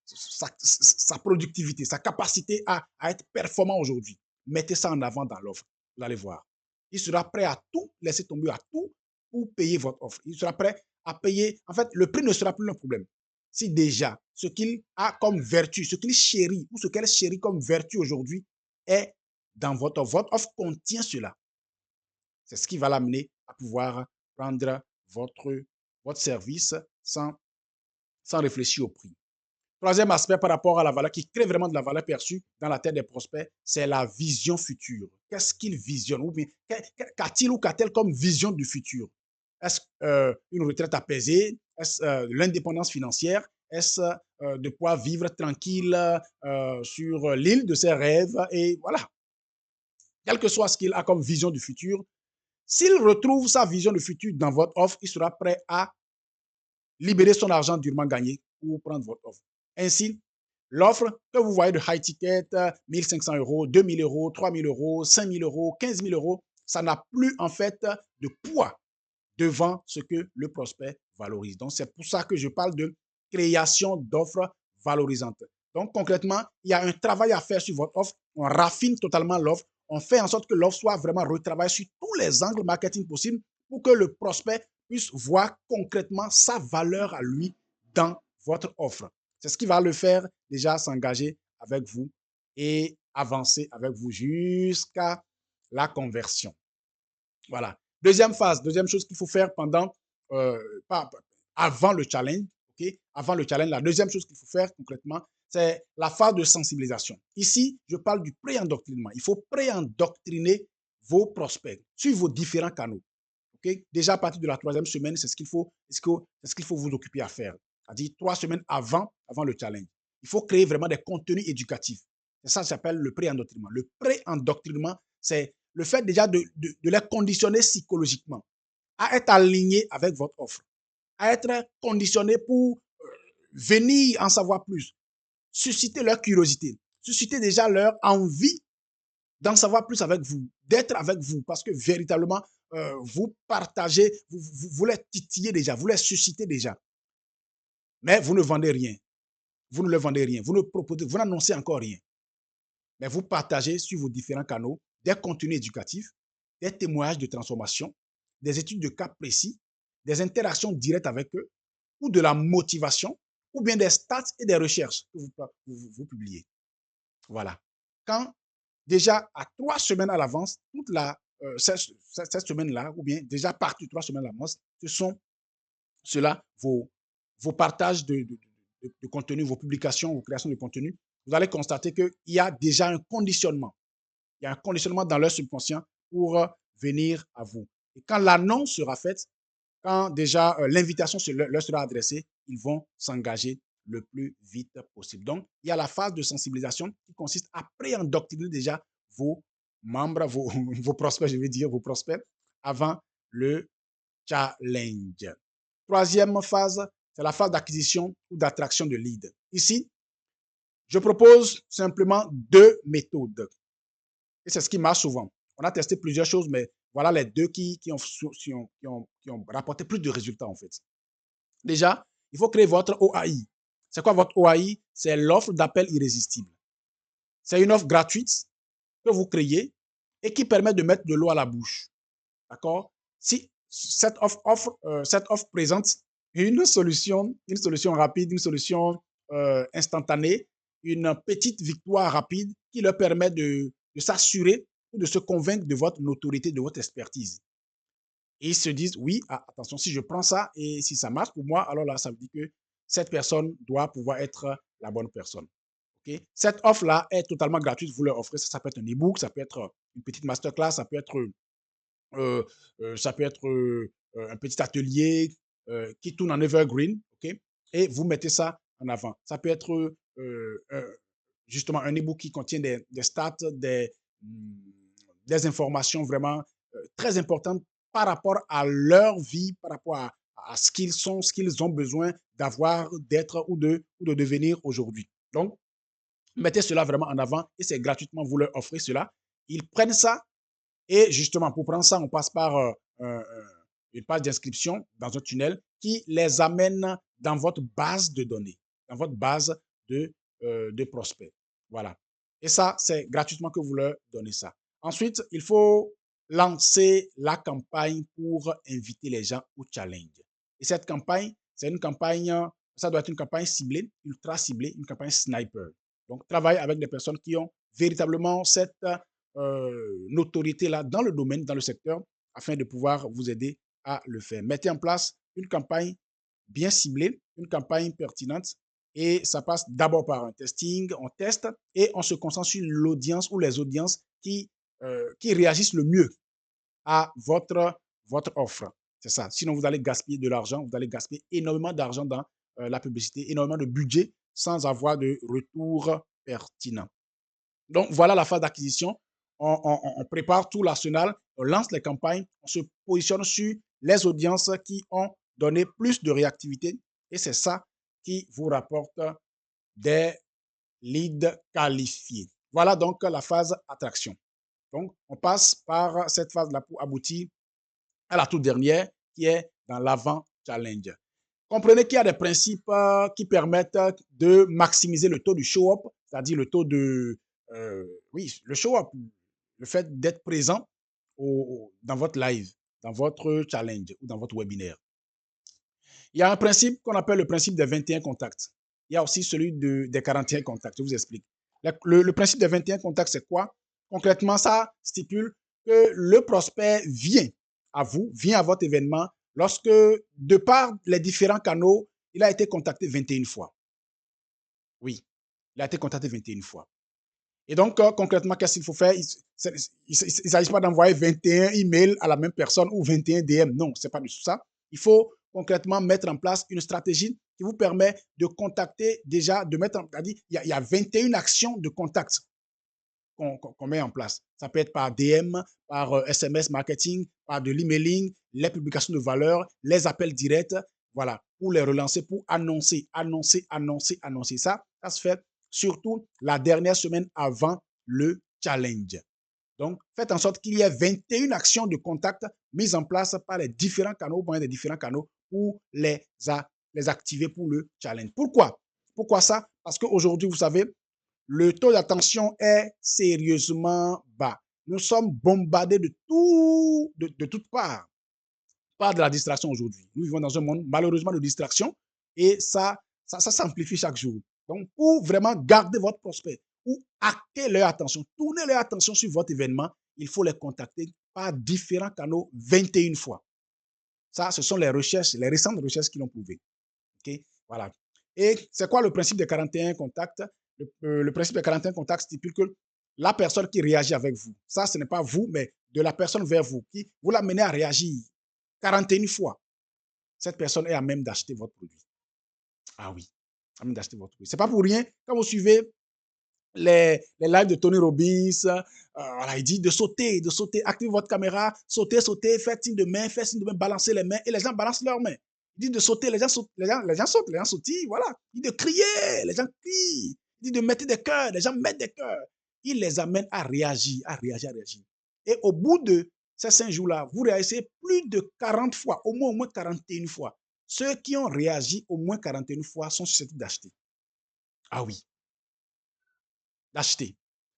sa productivité, sa capacité à être performant aujourd'hui? Mettez ça en avant dans l'offre. Vous allez voir. Il sera prêt à tout laisser tomber, à tout pour payer votre offre. Il sera prêt à payer. En fait, le prix ne sera plus un problème. Si déjà, ce qu'il a comme vertu, ce qu'il chérit ou ce qu'elle chérit comme vertu aujourd'hui est dans votre offre contient cela. C'est ce qui va l'amener à pouvoir prendre votre service sans réfléchir au prix. Troisième aspect par rapport à la valeur, qui crée vraiment de la valeur perçue dans la tête des prospects, c'est la vision future. Qu'est-ce qu'il visionne? Ou bien, qu'a-t-il ou qu'a-t-elle comme vision du futur? Est-ce une retraite apaisée? Est-ce l'indépendance financière? Est-ce de pouvoir vivre tranquille sur l'île de ses rêves? Et voilà. Quel que soit ce qu'il a comme vision du futur, s'il retrouve sa vision du futur dans votre offre, il sera prêt à libérer son argent durement gagné pour prendre votre offre. Ainsi, l'offre que vous voyez de high ticket, 1500 euros, 2000 euros, 3000 euros, 5000 euros, 15 000 euros, ça n'a plus en fait de poids devant ce que le prospect valorise. Donc, c'est pour ça que je parle de création d'offres valorisantes. Donc, concrètement, il y a un travail à faire sur votre offre. On raffine totalement l'offre. On fait en sorte que l'offre soit vraiment retravaillée sur tous les angles marketing possibles pour que le prospect puisse voir concrètement sa valeur à lui dans votre offre. C'est ce qui va le faire déjà s'engager avec vous et avancer avec vous jusqu'à la conversion. Voilà. Deuxième phase, deuxième chose qu'il faut faire avant le challenge. Okay? Avant le challenge, la deuxième chose qu'il faut faire concrètement, c'est la phase de sensibilisation. Ici, je parle du pré-endoctrinement. Il faut pré-endoctriner vos prospects sur vos différents canaux. Okay? Déjà à partir de la troisième semaine, c'est ce qu'il faut vous occuper à faire. C'est-à-dire 3 semaines avant le challenge. Il faut créer vraiment des contenus éducatifs. C'est ça que s'appelle le pré-endoctrinement. Le pré-endoctrinement, c'est le fait déjà de les conditionner psychologiquement à être alignés avec votre offre, à être conditionnés pour venir en savoir plus, susciter leur curiosité, susciter déjà leur envie d'en savoir plus avec vous, d'être avec vous, parce que véritablement, vous partagez, vous les titillez déjà, vous les suscitez déjà. Mais vous ne vendez rien. Vous ne leur vendez rien. Vous ne proposez, vous n'annoncez encore rien. Mais vous partagez sur vos différents canaux des contenus éducatifs, des témoignages de transformation, des études de cas précis, des interactions directes avec eux, ou de la motivation, ou bien des stats et des recherches que vous publiez. Voilà. Quand déjà à 3 semaines à l'avance, cette semaine-là, ou bien déjà partout 3 semaines à l'avance, ce sont cela vos partages de contenu, vos publications, vos créations de contenu, vous allez constater qu'il y a déjà un conditionnement. Il y a un conditionnement dans leur subconscient pour venir à vous. Et quand l'annonce sera faite, quand déjà l'invitation leur sera adressée, ils vont s'engager le plus vite possible. Donc, il y a la phase de sensibilisation qui consiste à pré-endoctriner déjà vos membres, vos prospects, je vais dire, vos prospects, avant le challenge. Troisième phase, c'est la phase d'acquisition ou d'attraction de leads. Ici, je propose simplement 2 méthodes. Et c'est ce qui marche souvent. On a testé plusieurs choses, mais voilà les 2 qui ont rapporté plus de résultats en fait. Déjà, il faut créer votre OAI. C'est quoi votre OAI? C'est l'offre d'appel irrésistible. C'est une offre gratuite que vous créez et qui permet de mettre de l'eau à la bouche. D'accord? Si cette offre présente une solution rapide, une solution instantanée, une petite victoire rapide qui leur permet de s'assurer ou de se convaincre de votre notoriété, de votre expertise. Et ils se disent, oui, attention, si je prends ça et si ça marche pour moi, alors là, ça veut dire que cette personne doit pouvoir être la bonne personne. Okay? Cette offre-là est totalement gratuite, vous leur offrez, ça peut être un e-book, ça peut être une petite masterclass, ça peut être un petit atelier qui tourne en evergreen, ok? Et vous mettez ça en avant. Ça peut être justement un e-book qui contient des stats, des informations vraiment très importantes par rapport à leur vie, par rapport à ce qu'ils sont, ce qu'ils ont besoin d'avoir, d'être ou de devenir aujourd'hui. Donc, mettez cela vraiment en avant et c'est gratuitement, vous leur offrez cela. Ils prennent ça et justement, pour prendre ça, on passe par une page d'inscription dans un tunnel qui les amène dans votre base de données, dans votre base de prospects. Voilà. Et ça, c'est gratuitement que vous leur donnez ça. Ensuite, il faut lancer la campagne pour inviter les gens au challenge. Et cette campagne, c'est une campagne, ça doit être une campagne ciblée, ultra ciblée, une campagne sniper. Donc, travaille avec des personnes qui ont véritablement cette notoriété-là dans le domaine, dans le secteur, afin de pouvoir vous aider à le faire. Mettez en place une campagne bien ciblée, une campagne pertinente, et ça passe d'abord par un testing, on teste et on se concentre sur l'audience ou les audiences qui réagissent le mieux à votre offre. C'est ça. Sinon, vous allez gaspiller de l'argent, vous allez gaspiller énormément d'argent dans la publicité, énormément de budget sans avoir de retour pertinent. Donc, voilà la phase d'acquisition. On prépare tout l'arsenal, on lance les campagnes, on se positionne sur les audiences qui ont donné plus de réactivité et c'est ça qui vous rapporte des leads qualifiés. Voilà donc la phase attraction. Donc, on passe par cette phase-là pour aboutir à la toute dernière qui est dans l'avant-challenge. Comprenez qu'il y a des principes qui permettent de maximiser le taux du show-up, c'est-à-dire le taux de, oui, le show-up, le fait d'être présent dans votre live, dans votre challenge ou dans votre webinaire. Il y a un principe qu'on appelle le principe des 21 contacts. Il y a aussi celui des 41 contacts. Je vous explique. Le principe des 21 contacts, c'est quoi? Concrètement, ça stipule que le prospect vient à vous, vient à votre événement lorsque, de par les différents canaux, il a été contacté 21 fois. Oui, il a été contacté 21 fois. Et donc, concrètement, qu'est-ce qu'il faut faire? Il ne s'agit pas d'envoyer 21 emails à la même personne ou 21 DM. Non, ce n'est pas du tout ça. Il faut concrètement mettre en place une stratégie qui vous permet de contacter déjà, de mettre en place, il y a 21 actions de contact qu'on met en place. Ça peut être par DM, par SMS marketing, par de l'emailing, les publications de valeur, les appels directs, voilà, pour les relancer, pour annoncer. Ça se fait surtout la dernière semaine avant le challenge. Donc, faites en sorte qu'il y ait 21 actions de contact mises en place par les différents canaux, moyens des différents canaux pour les activer pour le challenge. Pourquoi? Pourquoi ça? Parce qu'aujourd'hui, vous savez, le taux d'attention est sérieusement bas. Nous sommes bombardés de toutes parts par de la distraction aujourd'hui. Nous vivons dans un monde malheureusement de distraction et ça s'amplifie chaque jour. Donc, pour vraiment garder votre prospect ou acter leur attention, tourner leur attention sur votre événement, il faut les contacter par différents canaux 21 fois. Ça, ce sont les recherches, les récentes recherches qui l'ont prouvé. Okay? Voilà. Et c'est quoi le principe des 41 contacts? Le principe des 41 contacts stipule que la personne qui réagit avec vous, ça, ce n'est pas vous, mais de la personne vers vous, qui vous l'amenez à réagir 41 fois. Cette personne est à même d'acheter votre produit. Ah oui, à même d'acheter votre produit. Ce n'est pas pour rien, quand vous suivez les lives de Tony Robbins, voilà, il dit de sauter, activez votre caméra, sautez, faites signe de main, balancez les mains, et les gens balancent leurs mains. Il dit de sauter, les gens sautent, voilà. Il dit de crier, les gens crient. Il dit de mettre des cœurs, les gens mettent des cœurs. Il les amène à réagir. Et au bout de ces 5 jours-là, vous réagissez plus de 40 fois, au moins 41 fois. Ceux qui ont réagi au moins 41 fois sont susceptibles d'acheter. Ah oui. D'acheter.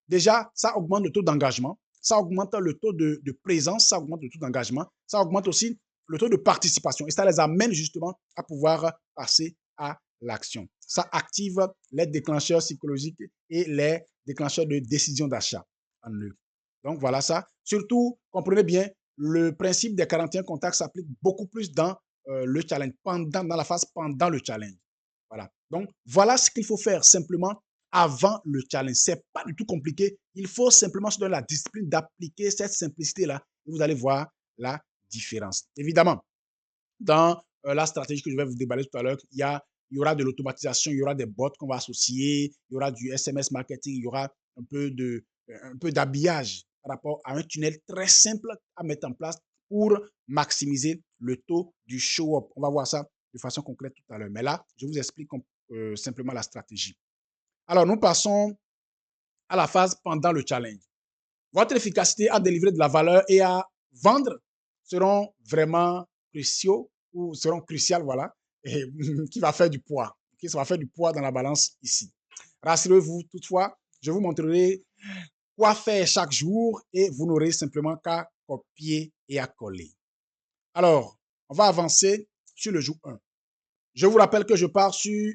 Déjà, ça augmente le taux d'engagement, ça augmente le taux de présence, ça augmente le taux d'engagement, ça augmente aussi le taux de participation et ça les amène justement à pouvoir passer à l'action. Ça active les déclencheurs psychologiques et les déclencheurs de décision d'achat en eux. Donc voilà ça. Surtout, comprenez bien, le principe des 41 contacts s'applique beaucoup plus dans le challenge, dans la phase pendant le challenge. Voilà. Donc voilà ce qu'il faut faire simplement avant le challenge. Ce n'est pas du tout compliqué. Il faut simplement se donner la discipline d'appliquer cette simplicité-là et vous allez voir la différence. Évidemment, dans la stratégie que je vais vous déballer tout à l'heure, il y aura de l'automatisation, il y aura des bots qu'on va associer, il y aura du SMS marketing, il y aura un peu d'habillage par rapport à un tunnel très simple à mettre en place pour maximiser le taux du show-up. On va voir ça de façon concrète tout à l'heure. Mais là, je vous explique simplement la stratégie. Alors, nous passons à la phase pendant le challenge. Votre efficacité à délivrer de la valeur et à vendre seront vraiment cruciaux ou seront cruciales, voilà, et qui va faire du poids. Okay? Ça va faire du poids dans la balance ici. Rassurez-vous, toutefois, je vous montrerai quoi faire chaque jour et vous n'aurez simplement qu'à copier et à coller. Alors, on va avancer sur le jour 1. Je vous rappelle que je pars sur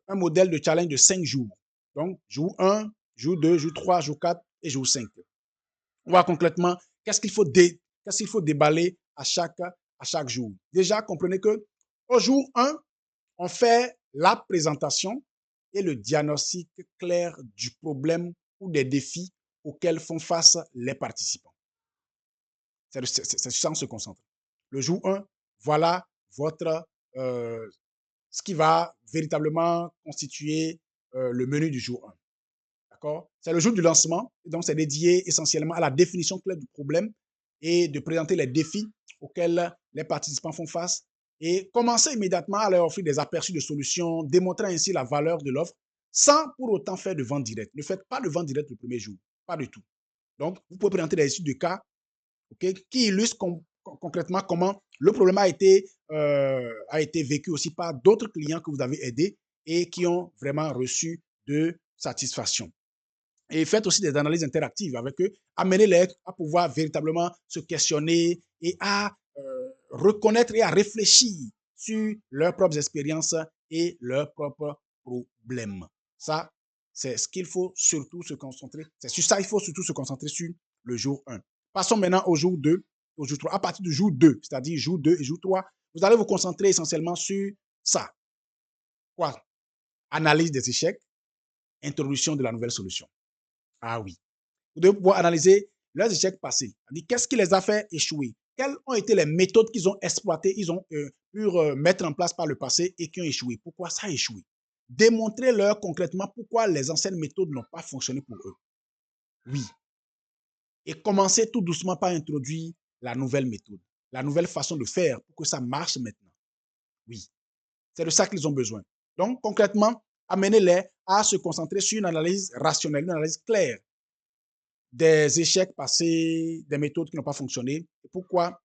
un modèle de challenge de 5 jours. Donc, jour 1, jour 2, jour 3, jour 4 et jour 5. On voit concrètement qu'est-ce qu'il faut déballer à chaque jour. Déjà, comprenez que au jour 1, on fait la présentation et le diagnostic clair du problème ou des défis auxquels font face les participants. C'est sur ça qu'on se concentre. Le jour 1, voilà votre, ce qui va véritablement constituer le menu du jour 1. D'accord? C'est le jour du lancement, donc c'est dédié essentiellement à la définition claire du problème et de présenter les défis auxquels les participants font face et commencer immédiatement à leur offrir des aperçus de solutions, démontrant ainsi la valeur de l'offre sans pour autant faire de vente directe. Ne faites pas de vente directe le premier jour, pas du tout. Donc, vous pouvez présenter des études de cas qui illustrent concrètement comment le problème a été vécu aussi par d'autres clients que vous avez aidés et qui ont vraiment reçu de satisfaction. Et faites aussi des analyses interactives avec eux. Amenez-les à pouvoir véritablement se questionner et à reconnaître et à réfléchir sur leurs propres expériences et leurs propres problèmes. Ça, c'est ce qu'il faut surtout se concentrer. C'est sur ça qu'il faut surtout se concentrer sur le jour 1. Passons maintenant au jour 2, au jour 3. À partir du jour 2, c'est-à-dire jour 2 et jour 3, vous allez vous concentrer essentiellement sur ça. Quoi? Analyse des échecs, introduction de la nouvelle solution. Ah oui. Vous devez pouvoir analyser leurs échecs passés. Qu'est-ce qui les a fait échouer? Quelles ont été les méthodes qu'ils ont exploitées, ils ont pu mettre en place par le passé et qui ont échoué? Pourquoi ça a échoué? Démontrez-leur concrètement pourquoi les anciennes méthodes n'ont pas fonctionné pour eux. Oui. Et commencez tout doucement par introduire la nouvelle méthode, la nouvelle façon de faire pour que ça marche maintenant. Oui. C'est de ça qu'ils ont besoin. Donc, concrètement, amenez-les à se concentrer sur une analyse rationnelle, une analyse claire des échecs passés, des méthodes qui n'ont pas fonctionné, et pourquoi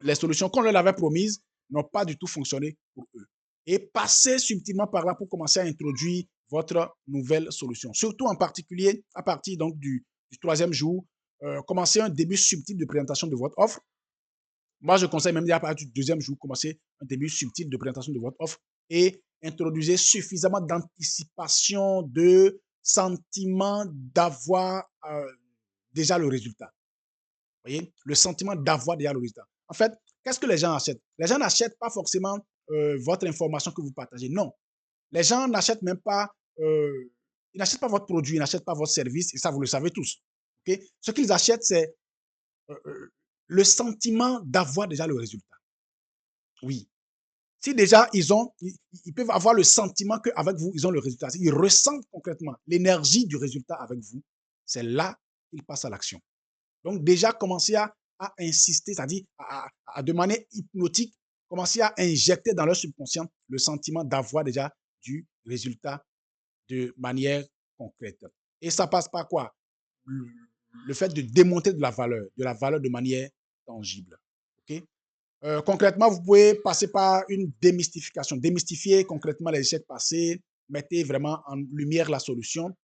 les solutions qu'on leur avait promises n'ont pas du tout fonctionné pour eux. Et passez subtilement par là pour commencer à introduire votre nouvelle solution. Surtout en particulier à partir donc du troisième jour, commencez un début subtil de présentation de votre offre. Moi, je conseille même à partir du deuxième jour, commencer un début subtil de présentation de votre offre et introduisez suffisamment d'anticipation, de sentiment d'avoir déjà le résultat. Vous voyez, le sentiment d'avoir déjà le résultat. En fait, qu'est-ce que les gens achètent? Les gens n'achètent pas forcément votre information que vous partagez. Non. Les gens n'achètent même pas, ils n'achètent pas votre produit, ils n'achètent pas votre service, et ça, vous le savez tous. Okay? Ce qu'ils achètent, c'est le sentiment d'avoir déjà le résultat. Oui. Si déjà ils peuvent avoir le sentiment qu'avec vous, ils ont le résultat. Ils ressentent concrètement l'énergie du résultat avec vous. C'est là qu'ils passent à l'action. Donc déjà, commencez à insister, c'est-à-dire de manière hypnotique, commencez à injecter dans leur subconscient le sentiment d'avoir déjà du résultat de manière concrète. Et ça passe par quoi? Le fait de démontrer de la valeur de manière tangible. Okay? Concrètement, vous pouvez passer par une démystification. Démystifier concrètement les échecs passés, mettez vraiment en lumière la solution,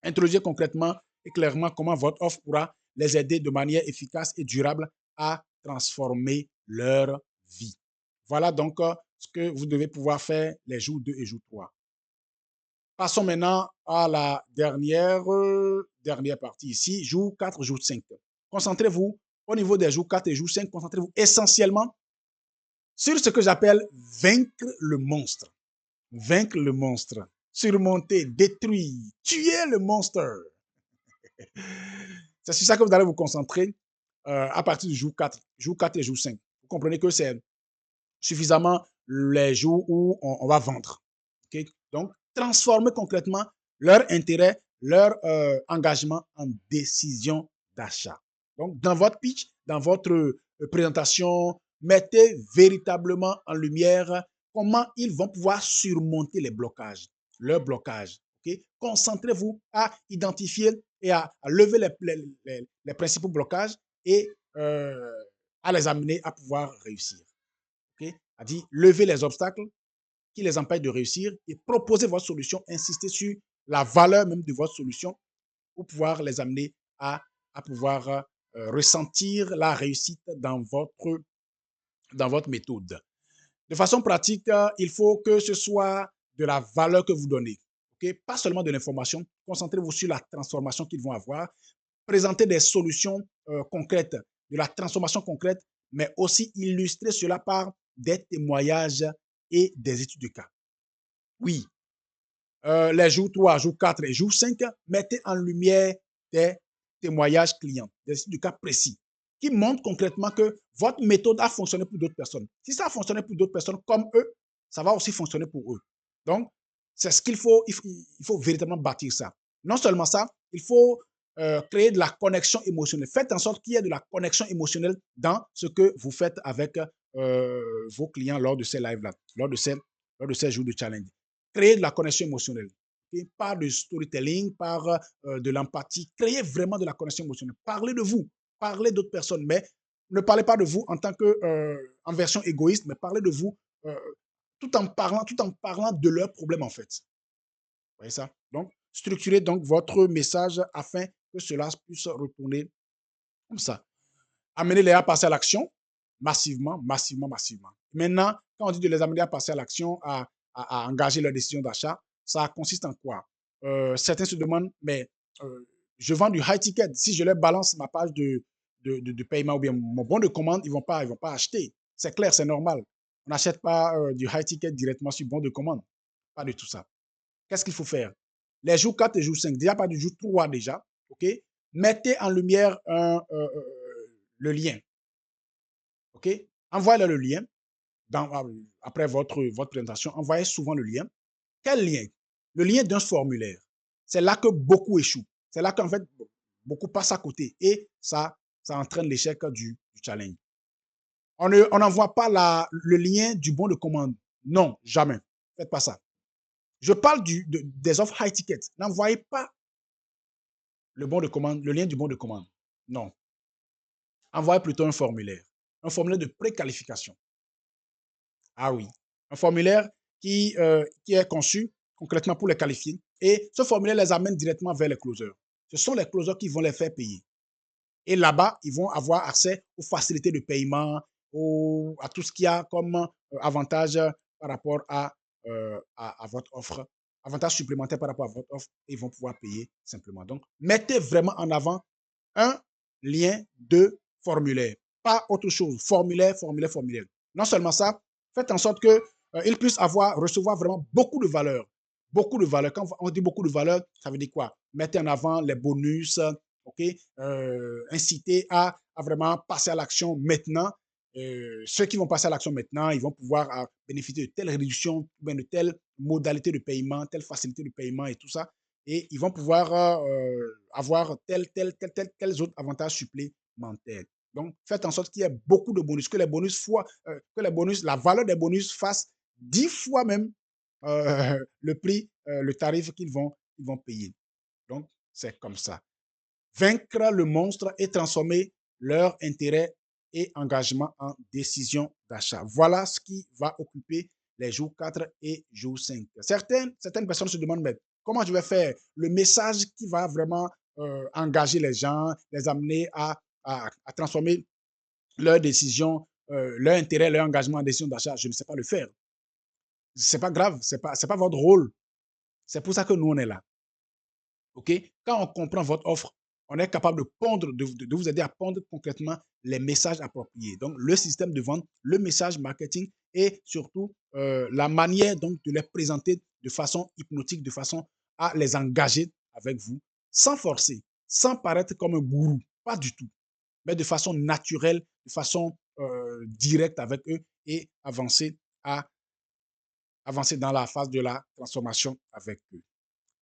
introduisez concrètement et clairement comment votre offre pourra les aider de manière efficace et durable à transformer leur vie. Voilà donc ce que vous devez pouvoir faire les jours 2 et jours 3. Passons maintenant à la dernière partie ici, jour 4, jour 5. Concentrez-vous au niveau des jours 4 et jour 5, concentrez-vous essentiellement sur ce que j'appelle vaincre le monstre. Vaincre le monstre. Surmonter, détruire, tuer le monstre. C'est sur ça que vous allez vous concentrer à partir du jour 4 et jour 5. Vous comprenez que c'est suffisamment les jours où on va vendre. Okay? Donc, transformer concrètement leur intérêt, leur engagement en décision d'achat. Donc, dans votre pitch, dans votre présentation, mettez véritablement en lumière comment ils vont pouvoir surmonter les blocages, leurs blocages. Okay? Concentrez-vous à identifier et à lever les principaux blocages et à les amener à pouvoir réussir. Okay? C'est-à-dire lever les obstacles qui les empêchent de réussir et proposer votre solution, insister sur la valeur même de votre solution pour pouvoir les amener à pouvoir ressentir la réussite dans votre méthode. De façon pratique, il faut que ce soit de la valeur que vous donnez. Okay? Pas seulement de l'information. Concentrez-vous sur la transformation qu'ils vont avoir. Présentez des solutions concrètes, de la transformation concrète, mais aussi illustrer cela par des témoignages et des études de cas. Oui, les jours 3, jours 4 et jours 5, mettez en lumière des témoignages clients, des études de cas précis qui montrent concrètement que votre méthode a fonctionné pour d'autres personnes. Si ça a fonctionné pour d'autres personnes comme eux, ça va aussi fonctionner pour eux. Donc, c'est ce qu'il faut, il faut véritablement bâtir ça. Non seulement ça, il faut créer de la connexion émotionnelle. Faites en sorte qu'il y ait de la connexion émotionnelle dans ce que vous faites avec vos clients lors de ces lives-là, lors de ces jours de challenge. Créer de la connexion émotionnelle. Okay? Par de storytelling, par de l'empathie. Créez vraiment de la connexion émotionnelle. Parlez de vous, parlez d'autres personnes, mais ne parlez pas de vous en tant que en version égoïste, mais parlez de vous tout en parlant de leurs problèmes en fait. Vous voyez ça? Donc, structurez donc votre message afin que cela puisse retourner comme ça. Amenez-les à passer à l'action massivement, massivement, massivement. Maintenant, quand on dit de les amener à passer à l'action, à engager leur décision d'achat, ça consiste en quoi? Certains se demandent, mais je vends du high ticket. Si je leur balance ma page de paiement ou bien mon bon de commande, ils ne vont pas acheter. C'est clair, c'est normal. On n'achète pas du high ticket directement sur bon de commande. Pas de tout ça. Qu'est-ce qu'il faut faire? Les jours 4 et jours 5, déjà pas du jour 3 déjà, ok? Mettez en lumière le lien, ok? Envoyez le lien après votre présentation. Envoyez souvent le lien. Quel lien? Le lien d'un formulaire. C'est là que beaucoup échouent. C'est là qu'en fait, beaucoup passent à côté et ça entraîne l'échec du challenge. On n'envoie pas le lien du bon de commande. Non, jamais. Faites pas ça. Je parle des offres high ticket. N'envoyez pas le bon de commande, le lien du bon de commande. Non. Envoyez plutôt un formulaire de préqualification. Ah oui, un formulaire qui est conçu concrètement pour les qualifier. Et ce formulaire les amène directement vers les closers. Ce sont les closers qui vont les faire payer. Et là-bas, ils vont avoir accès aux facilités de paiement, à tout ce qu'il y a comme avantage par rapport à votre offre, avantage supplémentaire par rapport à votre offre, et ils vont pouvoir payer simplement. Donc, mettez vraiment en avant un lien de formulaire, pas autre chose. Formulaire, formulaire, formulaire. Non seulement ça, faites en sorte qu'ils puissent recevoir vraiment beaucoup de valeur. Beaucoup de valeur. Quand on dit beaucoup de valeur, ça veut dire quoi? Mettez en avant les bonus, ok? Inciter à vraiment passer à l'action maintenant. Ceux qui vont passer à l'action maintenant, ils vont pouvoir bénéficier de telle réduction, ou bien de telle modalité de paiement, telle facilité de paiement et tout ça. Et ils vont pouvoir avoir tels autres avantages supplémentaires. Donc, faites en sorte qu'il y ait beaucoup de bonus, que les bonus, la valeur des bonus fasse 10 fois même le prix, le tarif qu'ils vont payer. Donc, c'est comme ça. Vaincre le monstre et transformer leur intérêt et engagement en décision d'achat. Voilà ce qui va occuper les jours 4 et jours 5. Certaines personnes se demandent, mais comment je vais faire le message qui va vraiment engager les gens, les amener à transformer leur décision, leur intérêt, leur engagement en décision d'achat. Je ne sais pas le faire. Ce n'est pas grave, ce n'est pas votre rôle. C'est pour ça que nous, on est là. OK? Quand on comprend votre offre, on est capable de vous aider à pondre concrètement les messages appropriés. Donc, le système de vente, le message marketing et surtout la manière donc, de les présenter de façon hypnotique, de façon à les engager avec vous, sans forcer, sans paraître comme un gourou, pas du tout, mais de façon naturelle, de façon directe avec eux et avancer dans la phase de la transformation avec eux.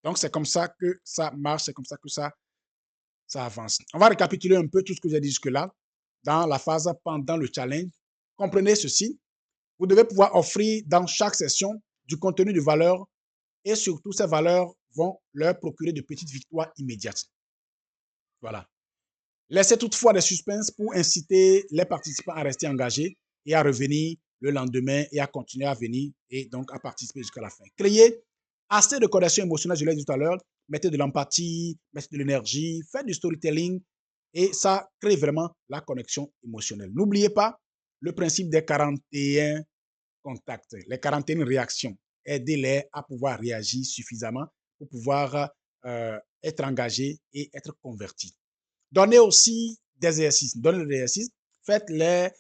Donc, c'est comme ça que ça marche, c'est comme ça que ça avance. On va récapituler un peu tout ce que j'ai dit jusque-là dans la phase pendant le challenge. Comprenez ceci, vous devez pouvoir offrir dans chaque session du contenu de valeur et surtout, ces valeurs vont leur procurer de petites victoires immédiates. Voilà. Laissez toutefois des suspens pour inciter les participants à rester engagés et à revenir le lendemain et à continuer à venir et donc à participer jusqu'à la fin. Créez assez de connexion émotionnelle, je l'ai dit tout à l'heure, mettez de l'empathie, mettez de l'énergie, faites du storytelling et ça crée vraiment la connexion émotionnelle. N'oubliez pas le principe des 41 contacts, les 41 réactions. Aidez-les à pouvoir réagir suffisamment pour pouvoir être engagés et être convertis. Donnez aussi des exercices. Donnez des exercices. Faites-les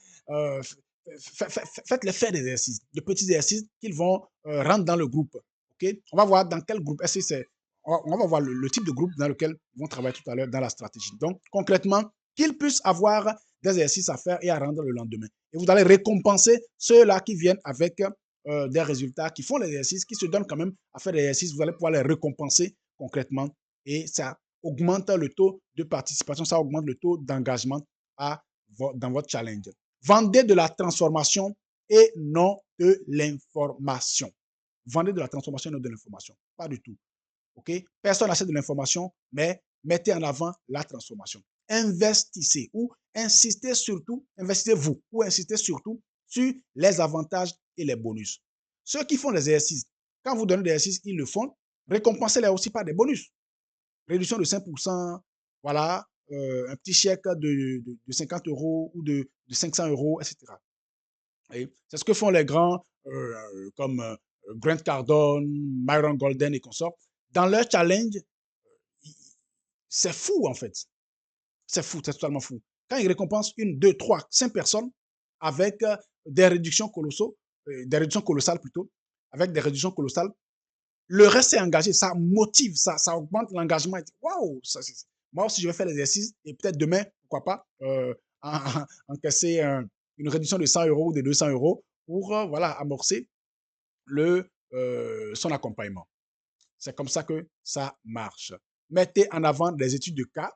faites-les faire des exercices, de petits exercices qu'ils vont rendre dans le groupe. Okay? On va voir dans quel groupe. Est-ce que c'est on va voir le type de groupe dans lequel ils vont travailler tout à l'heure dans la stratégie. Donc, concrètement, qu'ils puissent avoir des exercices à faire et à rendre le lendemain. Et vous allez récompenser ceux-là qui viennent avec des résultats, qui font l'exercice, qui se donnent quand même à faire l'exercice. Vous allez pouvoir les récompenser concrètement et ça augmente le taux de participation, ça augmente le taux d'engagement dans votre challenge. Vendez de la transformation et non de l'information. Vendez de la transformation et non de l'information. Pas du tout. Okay? Personne n'achète de l'information, mais mettez en avant la transformation. Investissez ou insistez surtout, investissez-vous ou insistez surtout sur les avantages et les bonus. Ceux qui font des exercices, quand vous donnez des exercices, ils le font, récompensez-les aussi par des bonus. Réduction de 5%, voilà, un petit chèque de 50 € ou de 500 €, etc. C'est ce que font les grands comme Grant Cardone, Myron Golden et consorts. Dans leur challenge, c'est fou en fait. C'est fou, c'est totalement fou. Quand ils récompensent 1, 2, 3, 5 personnes avec des réductions colossales plutôt, avec des réductions colossales, le reste est engagé, ça motive, ça augmente l'engagement. Waouh, moi aussi je vais faire l'exercice et peut-être demain, pourquoi pas, encaisser une réduction de 100 € ou de 200 € pour voilà, amorcer son accompagnement. C'est comme ça que ça marche. Mettez en avant des études de cas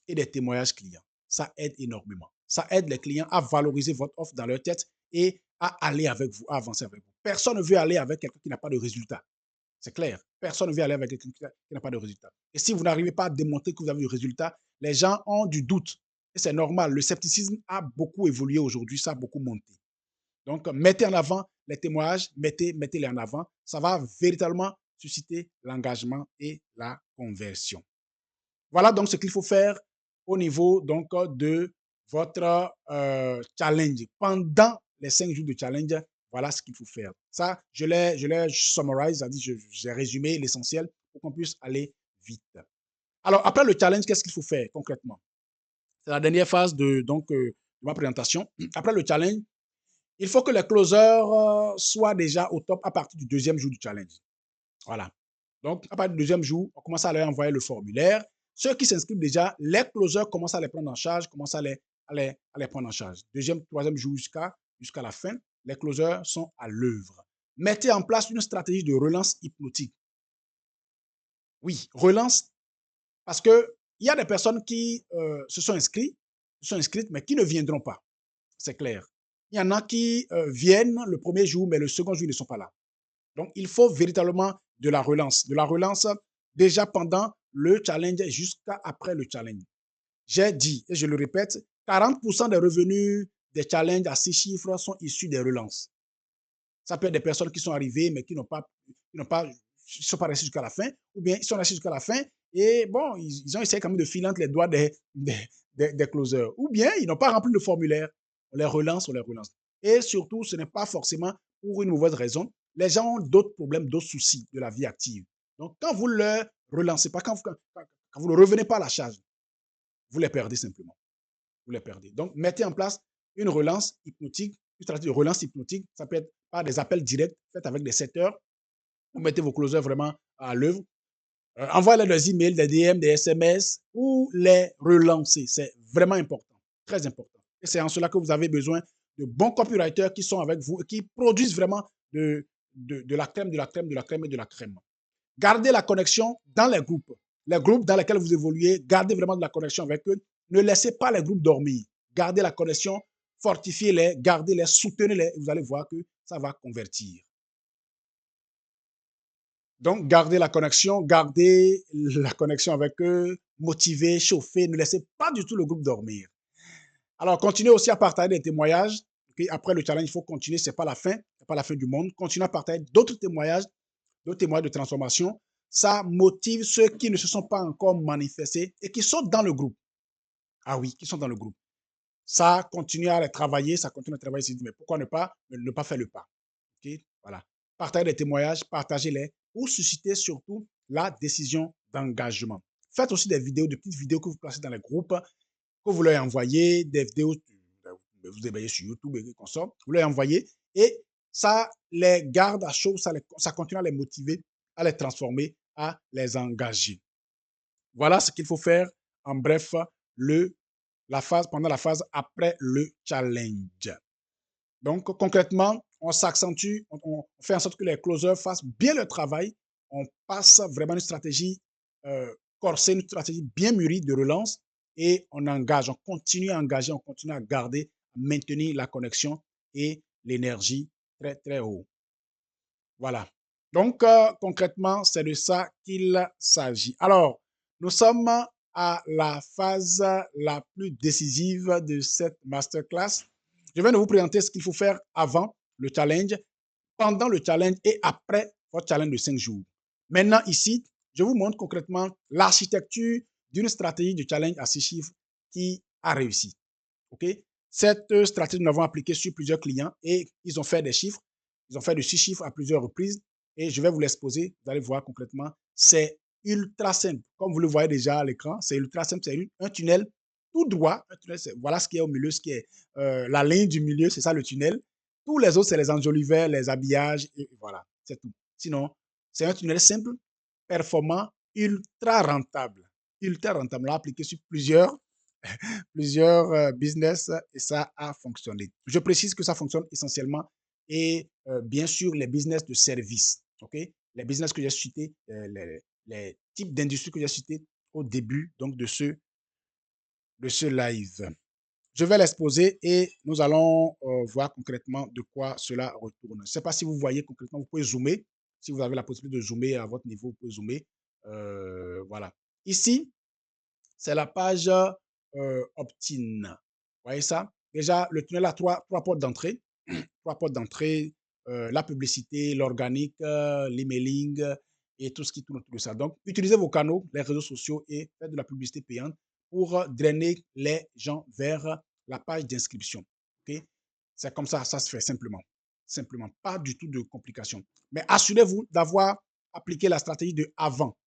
et des témoignages clients. Ça aide énormément. Ça aide les clients à valoriser votre offre dans leur tête et à aller avec vous, à avancer avec vous. Personne ne veut aller avec quelqu'un qui n'a pas de résultat. C'est clair. Personne ne veut aller avec quelqu'un qui n'a pas de résultat. Et si vous n'arrivez pas à démontrer que vous avez du résultat, les gens ont du doute. Et c'est normal. Le scepticisme a beaucoup évolué aujourd'hui. Ça a beaucoup monté. Donc, mettez en avant les témoignages. Mettez-les en avant. Ça va véritablement susciter l'engagement et la conversion. Voilà donc ce qu'il faut faire au niveau donc, de votre challenge. Pendant les 5 jours de challenge, voilà ce qu'il faut faire. Ça, je l'ai summarize, c'est-à-dire j'ai résumé l'essentiel pour qu'on puisse aller vite. Alors, après le challenge, qu'est-ce qu'il faut faire concrètement? C'est la dernière phase de ma présentation. Après le challenge, il faut que les closers soient déjà au top à partir du 2e jour du challenge. Voilà. Donc, à partir du 2e jour, on commence à leur envoyer le formulaire. Ceux qui s'inscrivent déjà, les closers commencent à les prendre en charge, commencent à les prendre en charge. 2e, 3e jour jusqu'à la fin, les closers sont à l'œuvre. Mettez en place une stratégie de relance hypnotique. Oui, relance, parce qu'il y a des personnes qui se sont inscrites, mais qui ne viendront pas. C'est clair. Il y en a qui viennent le 1er jour, mais le 2e jour, ils ne sont pas là. Donc, il faut véritablement de la relance. De la relance déjà pendant le challenge jusqu'à après le challenge. J'ai dit, et je le répète, 40% des revenus des challenges à 6 chiffres sont issus des relances. Ça peut être des personnes qui sont arrivées, mais qui ne sont pas restés jusqu'à la fin, ou bien ils sont restés jusqu'à la fin, et bon, ils ont essayé quand même de filer entre les doigts des closers. Ou bien, ils n'ont pas rempli le formulaire. On les relance. Et surtout, ce n'est pas forcément pour une mauvaise raison. Les gens ont d'autres problèmes, d'autres soucis de la vie active. Donc, quand vous ne le relancez pas, quand vous ne revenez pas à la charge, vous les perdez simplement. Vous les perdez. Donc, mettez en place une relance hypnotique, une stratégie de relance hypnotique. Ça peut être par des appels directs, faits avec des setters. Vous mettez vos closers vraiment à l'œuvre. Envoyez-les des emails, des DM, des SMS ou les relancer. C'est vraiment important, très important. Et c'est en cela que vous avez besoin de bons copywriters qui sont avec vous et qui produisent vraiment de la crème, de la crème, de la crème et de la crème. Gardez la connexion dans les groupes dans lesquels vous évoluez. Gardez vraiment de la connexion avec eux. Ne laissez pas les groupes dormir. Gardez la connexion, fortifiez-les, gardez-les, soutenez-les. Et vous allez voir que ça va convertir. Donc, gardez la connexion avec eux, motivez, chauffez, ne laissez pas du tout le groupe dormir. Alors, continuez aussi à partager des témoignages. Okay? Après le challenge, il faut continuer, ce n'est pas la fin, du monde. Continuez à partager d'autres témoignages de transformation. Ça motive ceux qui ne se sont pas encore manifestés et qui sont dans le groupe. Ah oui, qui sont dans le groupe. ça continue à les travailler, ça continue à travailler. Mais pourquoi ne pas faire le pas? Okay? Voilà. Partagez les témoignages, partagez-les pour susciter surtout la décision d'engagement. Faites aussi des vidéos, de petites vidéos que vous placez dans les groupes, que vous leur envoyez, des vidéos, vous éveillez sur YouTube et qu'on sort, vous leur envoyez et ça les garde à chaud, ça continue à les motiver, à les transformer, à les engager. Voilà ce qu'il faut faire en bref pendant la phase après le challenge. Donc, concrètement, on s'accentue, on fait en sorte que les closers fassent bien le travail. On passe vraiment une stratégie corsée, une stratégie bien mûrie de relance et on engage, on continue à engager, on continue à garder, à maintenir la connexion et l'énergie très, très haut. Voilà. Donc, concrètement, c'est de ça qu'il s'agit. Alors, nous sommes à la phase la plus décisive de cette masterclass. Je viens de vous présenter ce qu'il faut faire avant le challenge, pendant le challenge et après votre challenge de 5 jours. Maintenant, ici, je vous montre concrètement l'architecture d'une stratégie de challenge à 6 chiffres qui a réussi. Okay? Cette stratégie, nous l'avons appliquée sur plusieurs clients et ils ont fait des chiffres. Ils ont fait de 6 chiffres à plusieurs reprises et je vais vous l'exposer. Vous allez voir concrètement. C'est ultra simple. Comme vous le voyez déjà à l'écran, c'est ultra simple. C'est un tunnel tout droit. Un tunnel, voilà ce qui est au milieu, ce qui est la ligne du milieu, c'est ça le tunnel. Tous les autres, c'est les enjoliveurs, les habillages et voilà, c'est tout. Sinon, c'est un tunnel simple, performant, ultra rentable. Ultra rentable. On l'a appliqué sur plusieurs business et ça a fonctionné. Je précise que ça fonctionne essentiellement et bien sûr les business de service. Okay? Les business que j'ai cités, les types d'industries que j'ai cités au début donc de ce live. Je vais l'exposer et nous allons voir concrètement de quoi cela retourne. Je ne sais pas si vous voyez concrètement, vous pouvez zoomer. Si vous avez la possibilité de zoomer à votre niveau, vous pouvez zoomer. Voilà. Ici, c'est la page opt-in. Vous voyez ça? Déjà, le tunnel a trois portes d'entrée. Trois portes d'entrée, la publicité, l'organique, l'emailing et tout ce qui tourne autour de ça. Donc, utilisez vos canaux, les réseaux sociaux et faites de la publicité payante pour drainer les gens vers la page d'inscription. Okay? C'est comme ça se fait simplement. Simplement, pas du tout de complications. Mais assurez-vous d'avoir appliqué la stratégie de avant.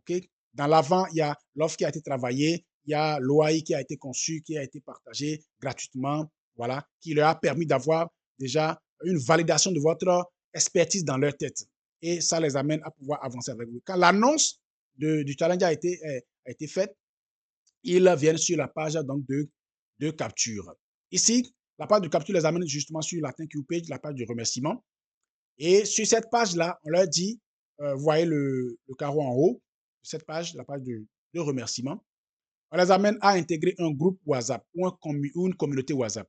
Okay? Dans l'avant, il y a l'offre qui a été travaillée, il y a l'OAI qui a été conçu, qui a été partagé gratuitement, voilà, qui leur a permis d'avoir déjà une validation de votre expertise dans leur tête. Et ça les amène à pouvoir avancer avec vous. Quand l'annonce du challenge a été faite, ils viennent sur la page donc, de capture. Ici, la page de capture les amène justement sur la thank you page, la page de remerciement. Et sur cette page-là, on leur dit, vous voyez le carreau en haut, cette page, la page de remerciement, on les amène à intégrer un groupe WhatsApp ou une communauté WhatsApp.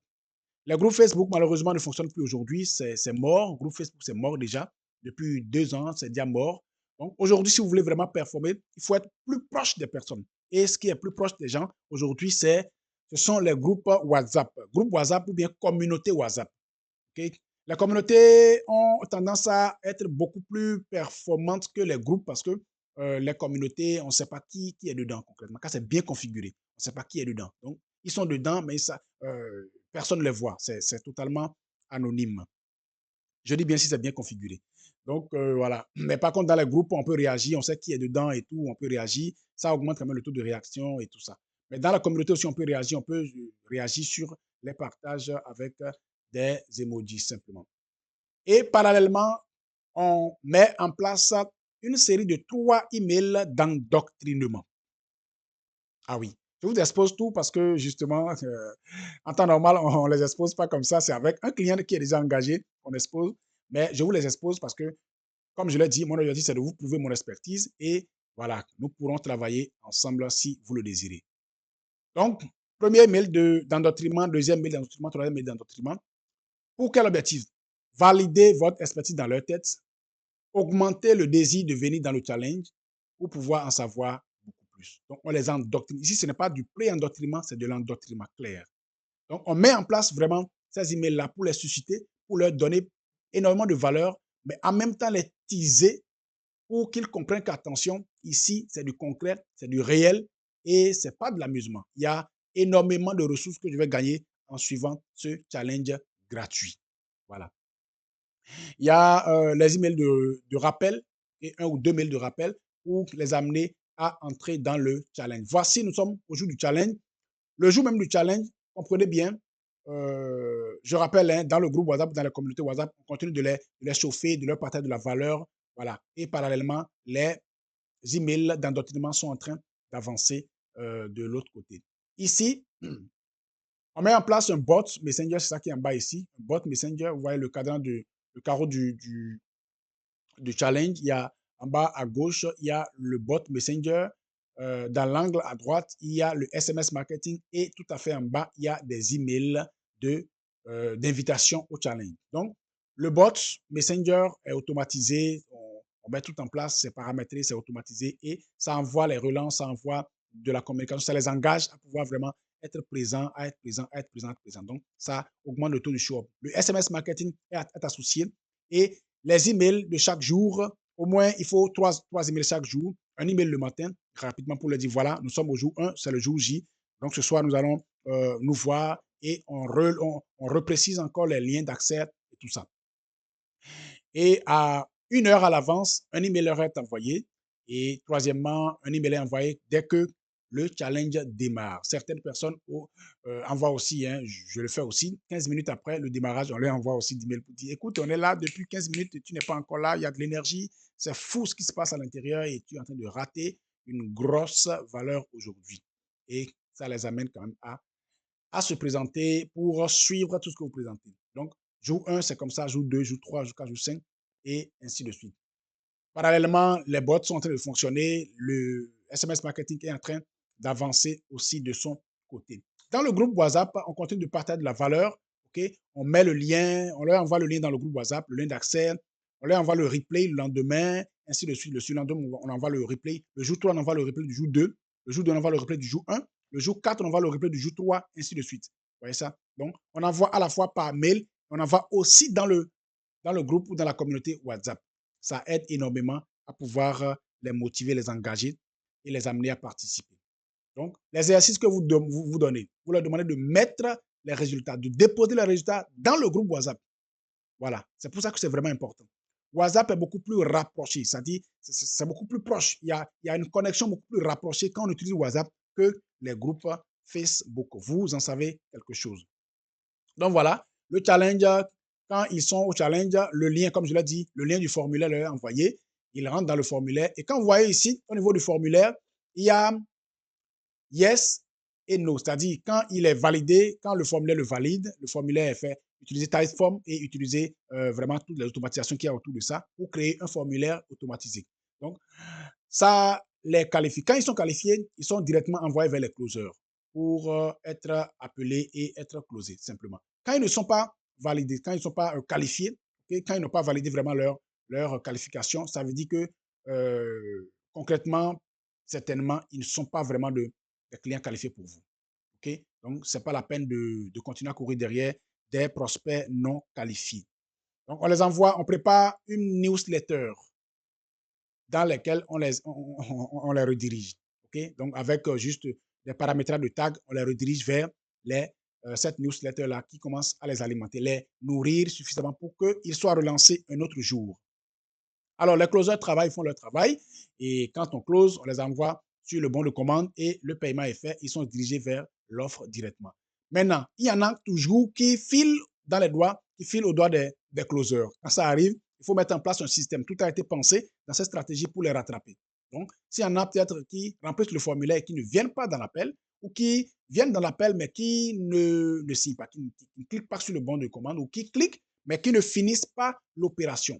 Les groupes Facebook, malheureusement, ne fonctionnent plus aujourd'hui. C'est mort. Le groupe Facebook, c'est mort déjà. Depuis 2 ans, c'est déjà mort. Donc, aujourd'hui, si vous voulez vraiment performer, il faut être plus proche des personnes. Et ce qui est plus proche des gens aujourd'hui, ce sont les groupes WhatsApp. Groupe WhatsApp ou bien communauté WhatsApp. Okay? Les communautés ont tendance à être beaucoup plus performantes que les groupes parce que les communautés, on ne sait pas qui est dedans concrètement. Quand c'est bien configuré, on ne sait pas qui est dedans. Donc, ils sont dedans, mais ça, personne ne les voit. C'est totalement anonyme. Je dis bien si c'est bien configuré. Donc, voilà. Mais par contre, dans les groupes, on peut réagir, on sait qui est dedans et tout, on peut réagir. Ça augmente quand même le taux de réaction et tout ça. Mais dans la communauté aussi, on peut réagir sur les partages avec des emojis simplement. Et parallèlement, on met en place une série de 3 emails d'endoctrinement. Ah oui, je vous expose tout parce que justement, en temps normal, on ne les expose pas comme ça. C'est avec un client qui est déjà engagé qu'on expose. Mais je vous les expose parce que, comme je l'ai dit, mon objectif, c'est de vous prouver mon expertise. Et voilà, nous pourrons travailler ensemble si vous le désirez. Donc, premier email d'endoctrinement, deuxième mail d'endoctrinement, troisième mail d'endoctrinement. Pour quel objectif? Valider votre expertise dans leur tête, augmenter le désir de venir dans le challenge pour pouvoir en savoir beaucoup plus. Donc, on les endoctrine. Ici, ce n'est pas du pré-endoctrinement, c'est de l'endoctrinement clair. Donc, on met en place vraiment ces emails-là pour les susciter, pour leur donner énormément de valeur, mais en même temps les teaser pour qu'ils comprennent qu'attention, ici, c'est du concret, c'est du réel et ce n'est pas de l'amusement. Il y a énormément de ressources que je vais gagner en suivant ce challenge gratuit. Voilà. Il y a les emails de rappel et 1 ou 2 mails de rappel pour les amener à entrer dans le challenge. Voici, nous sommes au jour du challenge. Le jour même du challenge, comprenez bien, je rappelle, hein, dans le groupe WhatsApp, dans la communauté WhatsApp, on continue de les chauffer, de leur partager de la valeur. Voilà. Et parallèlement, les emails d'endoctrinement sont en train d'avancer de l'autre côté. Ici, on met en place un bot Messenger, c'est ça qui est en bas ici. Un bot Messenger, vous voyez le cadran le carreau du challenge. Il y a en bas à gauche, il y a le bot Messenger. Dans l'angle à droite, il y a le SMS marketing et tout à fait en bas, il y a des emails d'invitation au challenge. Donc, le bot Messenger est automatisé. On met tout en place, c'est paramétré, c'est automatisé et ça envoie les relances, ça envoie de la communication, ça les engage à pouvoir vraiment être présent, à être présent, à être présent, à être présent. Donc, ça augmente le taux de show-up. Le SMS marketing est associé et les emails de chaque jour, au moins, il faut trois emails chaque jour. Un email le matin, rapidement pour leur dire, voilà, nous sommes au jour 1, c'est le jour J. Donc, ce soir, nous allons nous voir et on reprécise encore les liens d'accès et tout ça. Et à 1 heure à l'avance, un email leur est envoyé. Et troisièmement, un email est envoyé dès que le challenge démarre. Certaines personnes envoient aussi, hein, je le fais aussi, 15 minutes après le démarrage, on leur envoie aussi d'email pour dire, écoute, on est là depuis 15 minutes, tu n'es pas encore là, il y a de l'énergie, c'est fou ce qui se passe à l'intérieur et tu es en train de rater une grosse valeur aujourd'hui. Et ça les amène quand même à se présenter pour suivre tout ce que vous présentez. Donc, jour 1, c'est comme ça, jour 2, jour 3, jour 4, jour 5, et ainsi de suite. Parallèlement, les bots sont en train de fonctionner, le SMS marketing est en train d'avancer aussi de son côté. Dans le groupe WhatsApp, on continue de partager de la valeur. Okay? On met le lien, on leur envoie le lien dans le groupe WhatsApp, le lien d'accès, on leur envoie le replay le lendemain, ainsi de suite. Le surlendemain, on envoie le replay. Le jour 3, on envoie le replay du jour 2. Le jour 2, on envoie le replay du jour 1. Le jour 4, on envoie le replay du jour 3, ainsi de suite. Vous voyez ça? Donc, on envoie à la fois par mail, on envoie aussi dans le groupe ou dans la communauté WhatsApp. Ça aide énormément à pouvoir les motiver, les engager et les amener à participer. Donc, l'exercice que vous donnez, vous leur demandez de mettre les résultats, de déposer les résultats dans le groupe WhatsApp. Voilà, c'est pour ça que c'est vraiment important. WhatsApp est beaucoup plus rapproché, c'est-à-dire c'est beaucoup plus proche. Il y a une connexion beaucoup plus rapprochée quand on utilise WhatsApp que les groupes Facebook. Vous en savez quelque chose. Donc voilà, le challenge, quand ils sont au challenge, le lien, comme je l'ai dit, le lien du formulaire leur est envoyé. Ils rentrent dans le formulaire. Et quand vous voyez ici, au niveau du formulaire, il y a yes et no. C'est-à-dire, quand il est validé, quand le formulaire le valide, le formulaire est fait, utiliser Typeform et utiliser vraiment toutes les automatisations qu'il y a autour de ça pour créer un formulaire automatisé. Donc, ça les qualifie. Quand ils sont qualifiés, ils sont directement envoyés vers les closers pour être appelés et être closés, simplement. Quand ils ne sont pas validés, quand ils ne sont pas qualifiés, okay, quand ils n'ont pas validé vraiment leur qualification, ça veut dire que concrètement, certainement, ils ne sont pas vraiment des clients qualifiés pour vous. Okay? Donc, ce n'est pas la peine de continuer à courir derrière des prospects non qualifiés. Donc, on les envoie, on prépare une newsletter dans lesquelles on les redirige. Okay? Donc, avec juste des paramétrages de tag, on les redirige vers cette newsletter-là qui commence à les alimenter, les nourrir suffisamment pour qu'ils soient relancés un autre jour. Alors, les closers travaillent, font leur travail et quand on close, on les envoie sur le bon de commande et le paiement est fait. Ils sont dirigés vers l'offre directement. Maintenant, il y en a toujours qui filent dans les doigts, qui filent au doigt des closers. Quand ça arrive, il faut mettre en place un système. Tout a été pensé dans cette stratégie pour les rattraper. Donc, s'il y en a peut-être qui remplissent le formulaire et qui ne viennent pas dans l'appel, ou qui viennent dans l'appel mais qui ne signent pas, qui ne cliquent pas sur le bon de commande, ou qui cliquent mais qui ne finissent pas l'opération,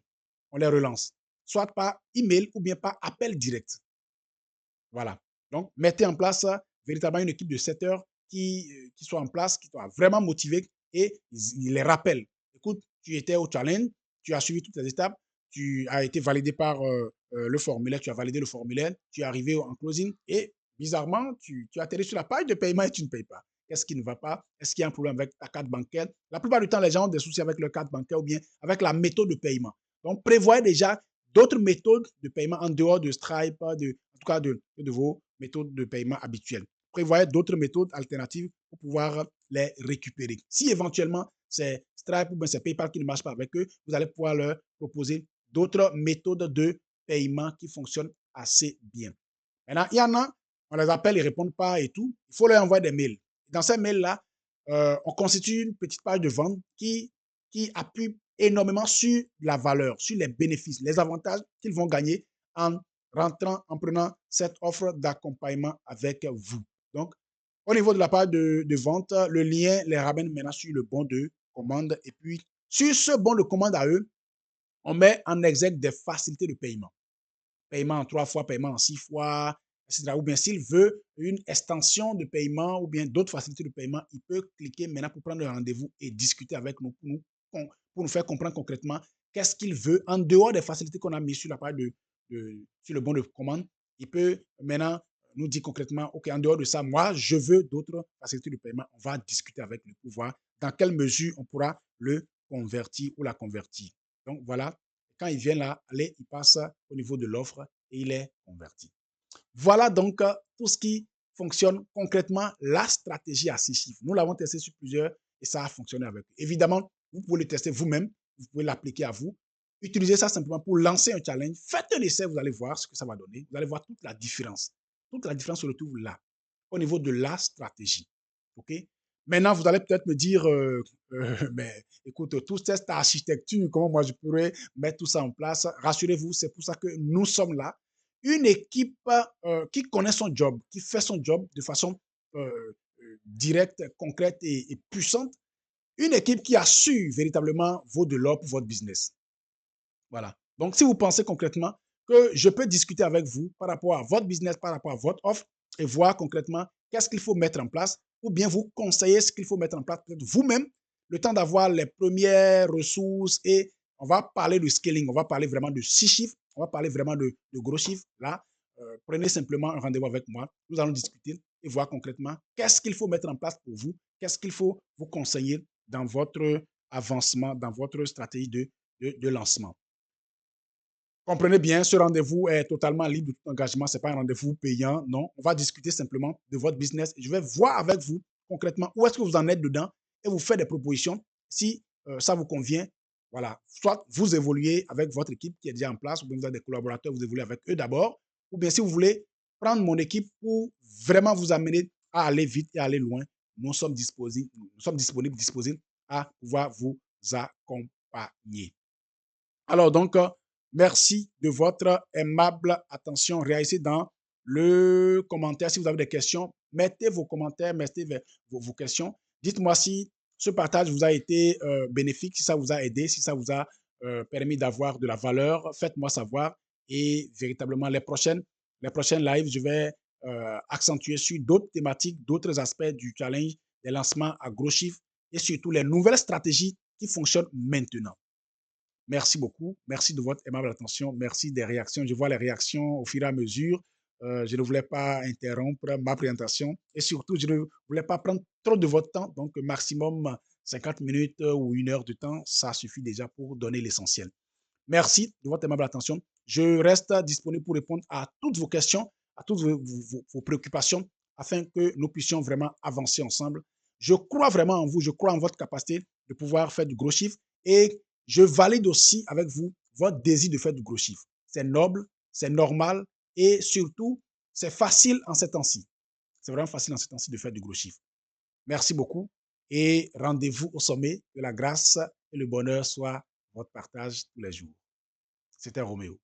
on les relance, soit par email ou bien par appel direct. Voilà. Donc, mettez en place véritablement une équipe de 7 heures qui soit en place, qui soit vraiment motivée et ils les rappellent. Écoute, tu étais au challenge, tu as suivi toutes les étapes, tu as été validé par le formulaire, tu as validé le formulaire, tu es arrivé en closing et bizarrement, tu atterris sur la page de paiement et tu ne payes pas. Qu'est-ce qui ne va pas? Est-ce qu'il y a un problème avec ta carte bancaire? La plupart du temps, les gens ont des soucis avec leur carte bancaire ou bien avec la méthode de paiement. Donc, prévoyez déjà d'autres méthodes de paiement en dehors de Stripe, en tout cas de vos méthodes de paiement habituelles. prévoyez d'autres méthodes alternatives pour pouvoir les récupérer. Si éventuellement c'est Stripe ou bien c'est PayPal qui ne marche pas avec eux, vous allez pouvoir leur proposer d'autres méthodes de paiement qui fonctionnent assez bien. Maintenant, il y en a, on les appelle, ils ne répondent pas et tout. Il faut leur envoyer des mails. Dans ces mails-là, on constitue une petite page de vente qui appuie énormément sur la valeur, sur les bénéfices, les avantages qu'ils vont gagner en rentrant, en prenant cette offre d'accompagnement avec vous. Donc, au niveau de la page de vente, le lien les ramène maintenant sur le bon de commande. Et puis, sur ce bon de commande à eux, on met en exergue des facilités de paiement. Paiement en 3 fois, paiement en 6 fois, etc. Ou bien s'il veut une extension de paiement ou bien d'autres facilités de paiement, il peut cliquer maintenant pour prendre un rendez-vous et discuter avec nous pour nous faire comprendre concrètement qu'est-ce qu'il veut en dehors des facilités qu'on a mises sur la page sur le bon de commande. Il peut maintenant nous dire concrètement, OK, en dehors de ça, moi, je veux d'autres facilités de paiement. On va discuter avec le pouvoir dans quelle mesure on pourra le convertir ou la convertir. Donc, voilà, quand il vient là, allez, il passe au niveau de l'offre et il est converti. Voilà donc tout ce qui fonctionne concrètement, la stratégie à 6 chiffres. Nous l'avons testé sur plusieurs et ça a fonctionné avec eux. Évidemment, vous pouvez le tester vous-même, vous pouvez l'appliquer à vous. Utilisez ça simplement pour lancer un challenge. Faites un essai, vous allez voir ce que ça va donner. Vous allez voir toute la différence. Toute la différence se retrouve là, au niveau de la stratégie. OK? Maintenant, vous allez peut-être me dire, mais écoute, toute cette architecture, comment moi je pourrais mettre tout ça en place? Rassurez-vous, c'est pour ça que nous sommes là. Une équipe qui connaît son job, qui fait son job de façon directe, concrète et puissante. Une équipe qui assure véritablement vaut de l'or pour votre business. Voilà. Donc, si vous pensez concrètement que je peux discuter avec vous par rapport à votre business, par rapport à votre offre et voir concrètement qu'est-ce qu'il faut mettre en place ou bien vous conseiller ce qu'il faut mettre en place peut-être vous-même, le temps d'avoir les premières ressources et on va parler de scaling, on va parler vraiment de 6 chiffres, on va parler vraiment de gros chiffres. Là, prenez simplement un rendez-vous avec moi. Nous allons discuter et voir concrètement qu'est-ce qu'il faut mettre en place pour vous, qu'est-ce qu'il faut vous conseiller dans votre avancement, dans votre stratégie de lancement. Comprenez bien, ce rendez-vous est totalement libre de tout engagement. Ce n'est pas un rendez-vous payant. Non, on va discuter simplement de votre business. Je vais voir avec vous concrètement où est-ce que vous en êtes dedans et vous faire des propositions. Si ça vous convient, voilà. Soit vous évoluez avec votre équipe qui est déjà en place, ou bien vous avez des collaborateurs, vous évoluez avec eux d'abord. Ou bien si vous voulez prendre mon équipe pour vraiment vous amener à aller vite et à aller loin, nous sommes disponibles, disposés à pouvoir vous accompagner. Alors donc, merci de votre aimable attention. Réagissez dans le commentaire. Si vous avez des questions, mettez vos commentaires, mettez vos questions. Dites-moi si ce partage vous a été bénéfique, si ça vous a aidé, si ça vous a permis d'avoir de la valeur. Faites-moi savoir. Et véritablement, les prochaines lives, je vais accentuer sur d'autres thématiques, d'autres aspects du challenge, des lancements à gros chiffres et surtout les nouvelles stratégies qui fonctionnent maintenant. Merci beaucoup. Merci de votre aimable attention. Merci des réactions. Je vois les réactions au fur et à mesure. Je ne voulais pas interrompre ma présentation et surtout, je ne voulais pas prendre trop de votre temps. Donc, maximum 50 minutes ou 1 heure de temps, ça suffit déjà pour donner l'essentiel. Merci de votre aimable attention. Je reste disponible pour répondre à toutes vos questions, à toutes vos préoccupations afin que nous puissions vraiment avancer ensemble. Je crois vraiment en vous. Je crois en votre capacité de pouvoir faire du gros chiffre et je valide aussi avec vous votre désir de faire du gros chiffre. C'est noble, c'est normal et surtout, c'est facile en ces temps-ci. C'est vraiment facile en ces temps-ci de faire du gros chiffre. Merci beaucoup et rendez-vous au sommet. Que la grâce et le bonheur soient votre partage tous les jours. C'était Roméo.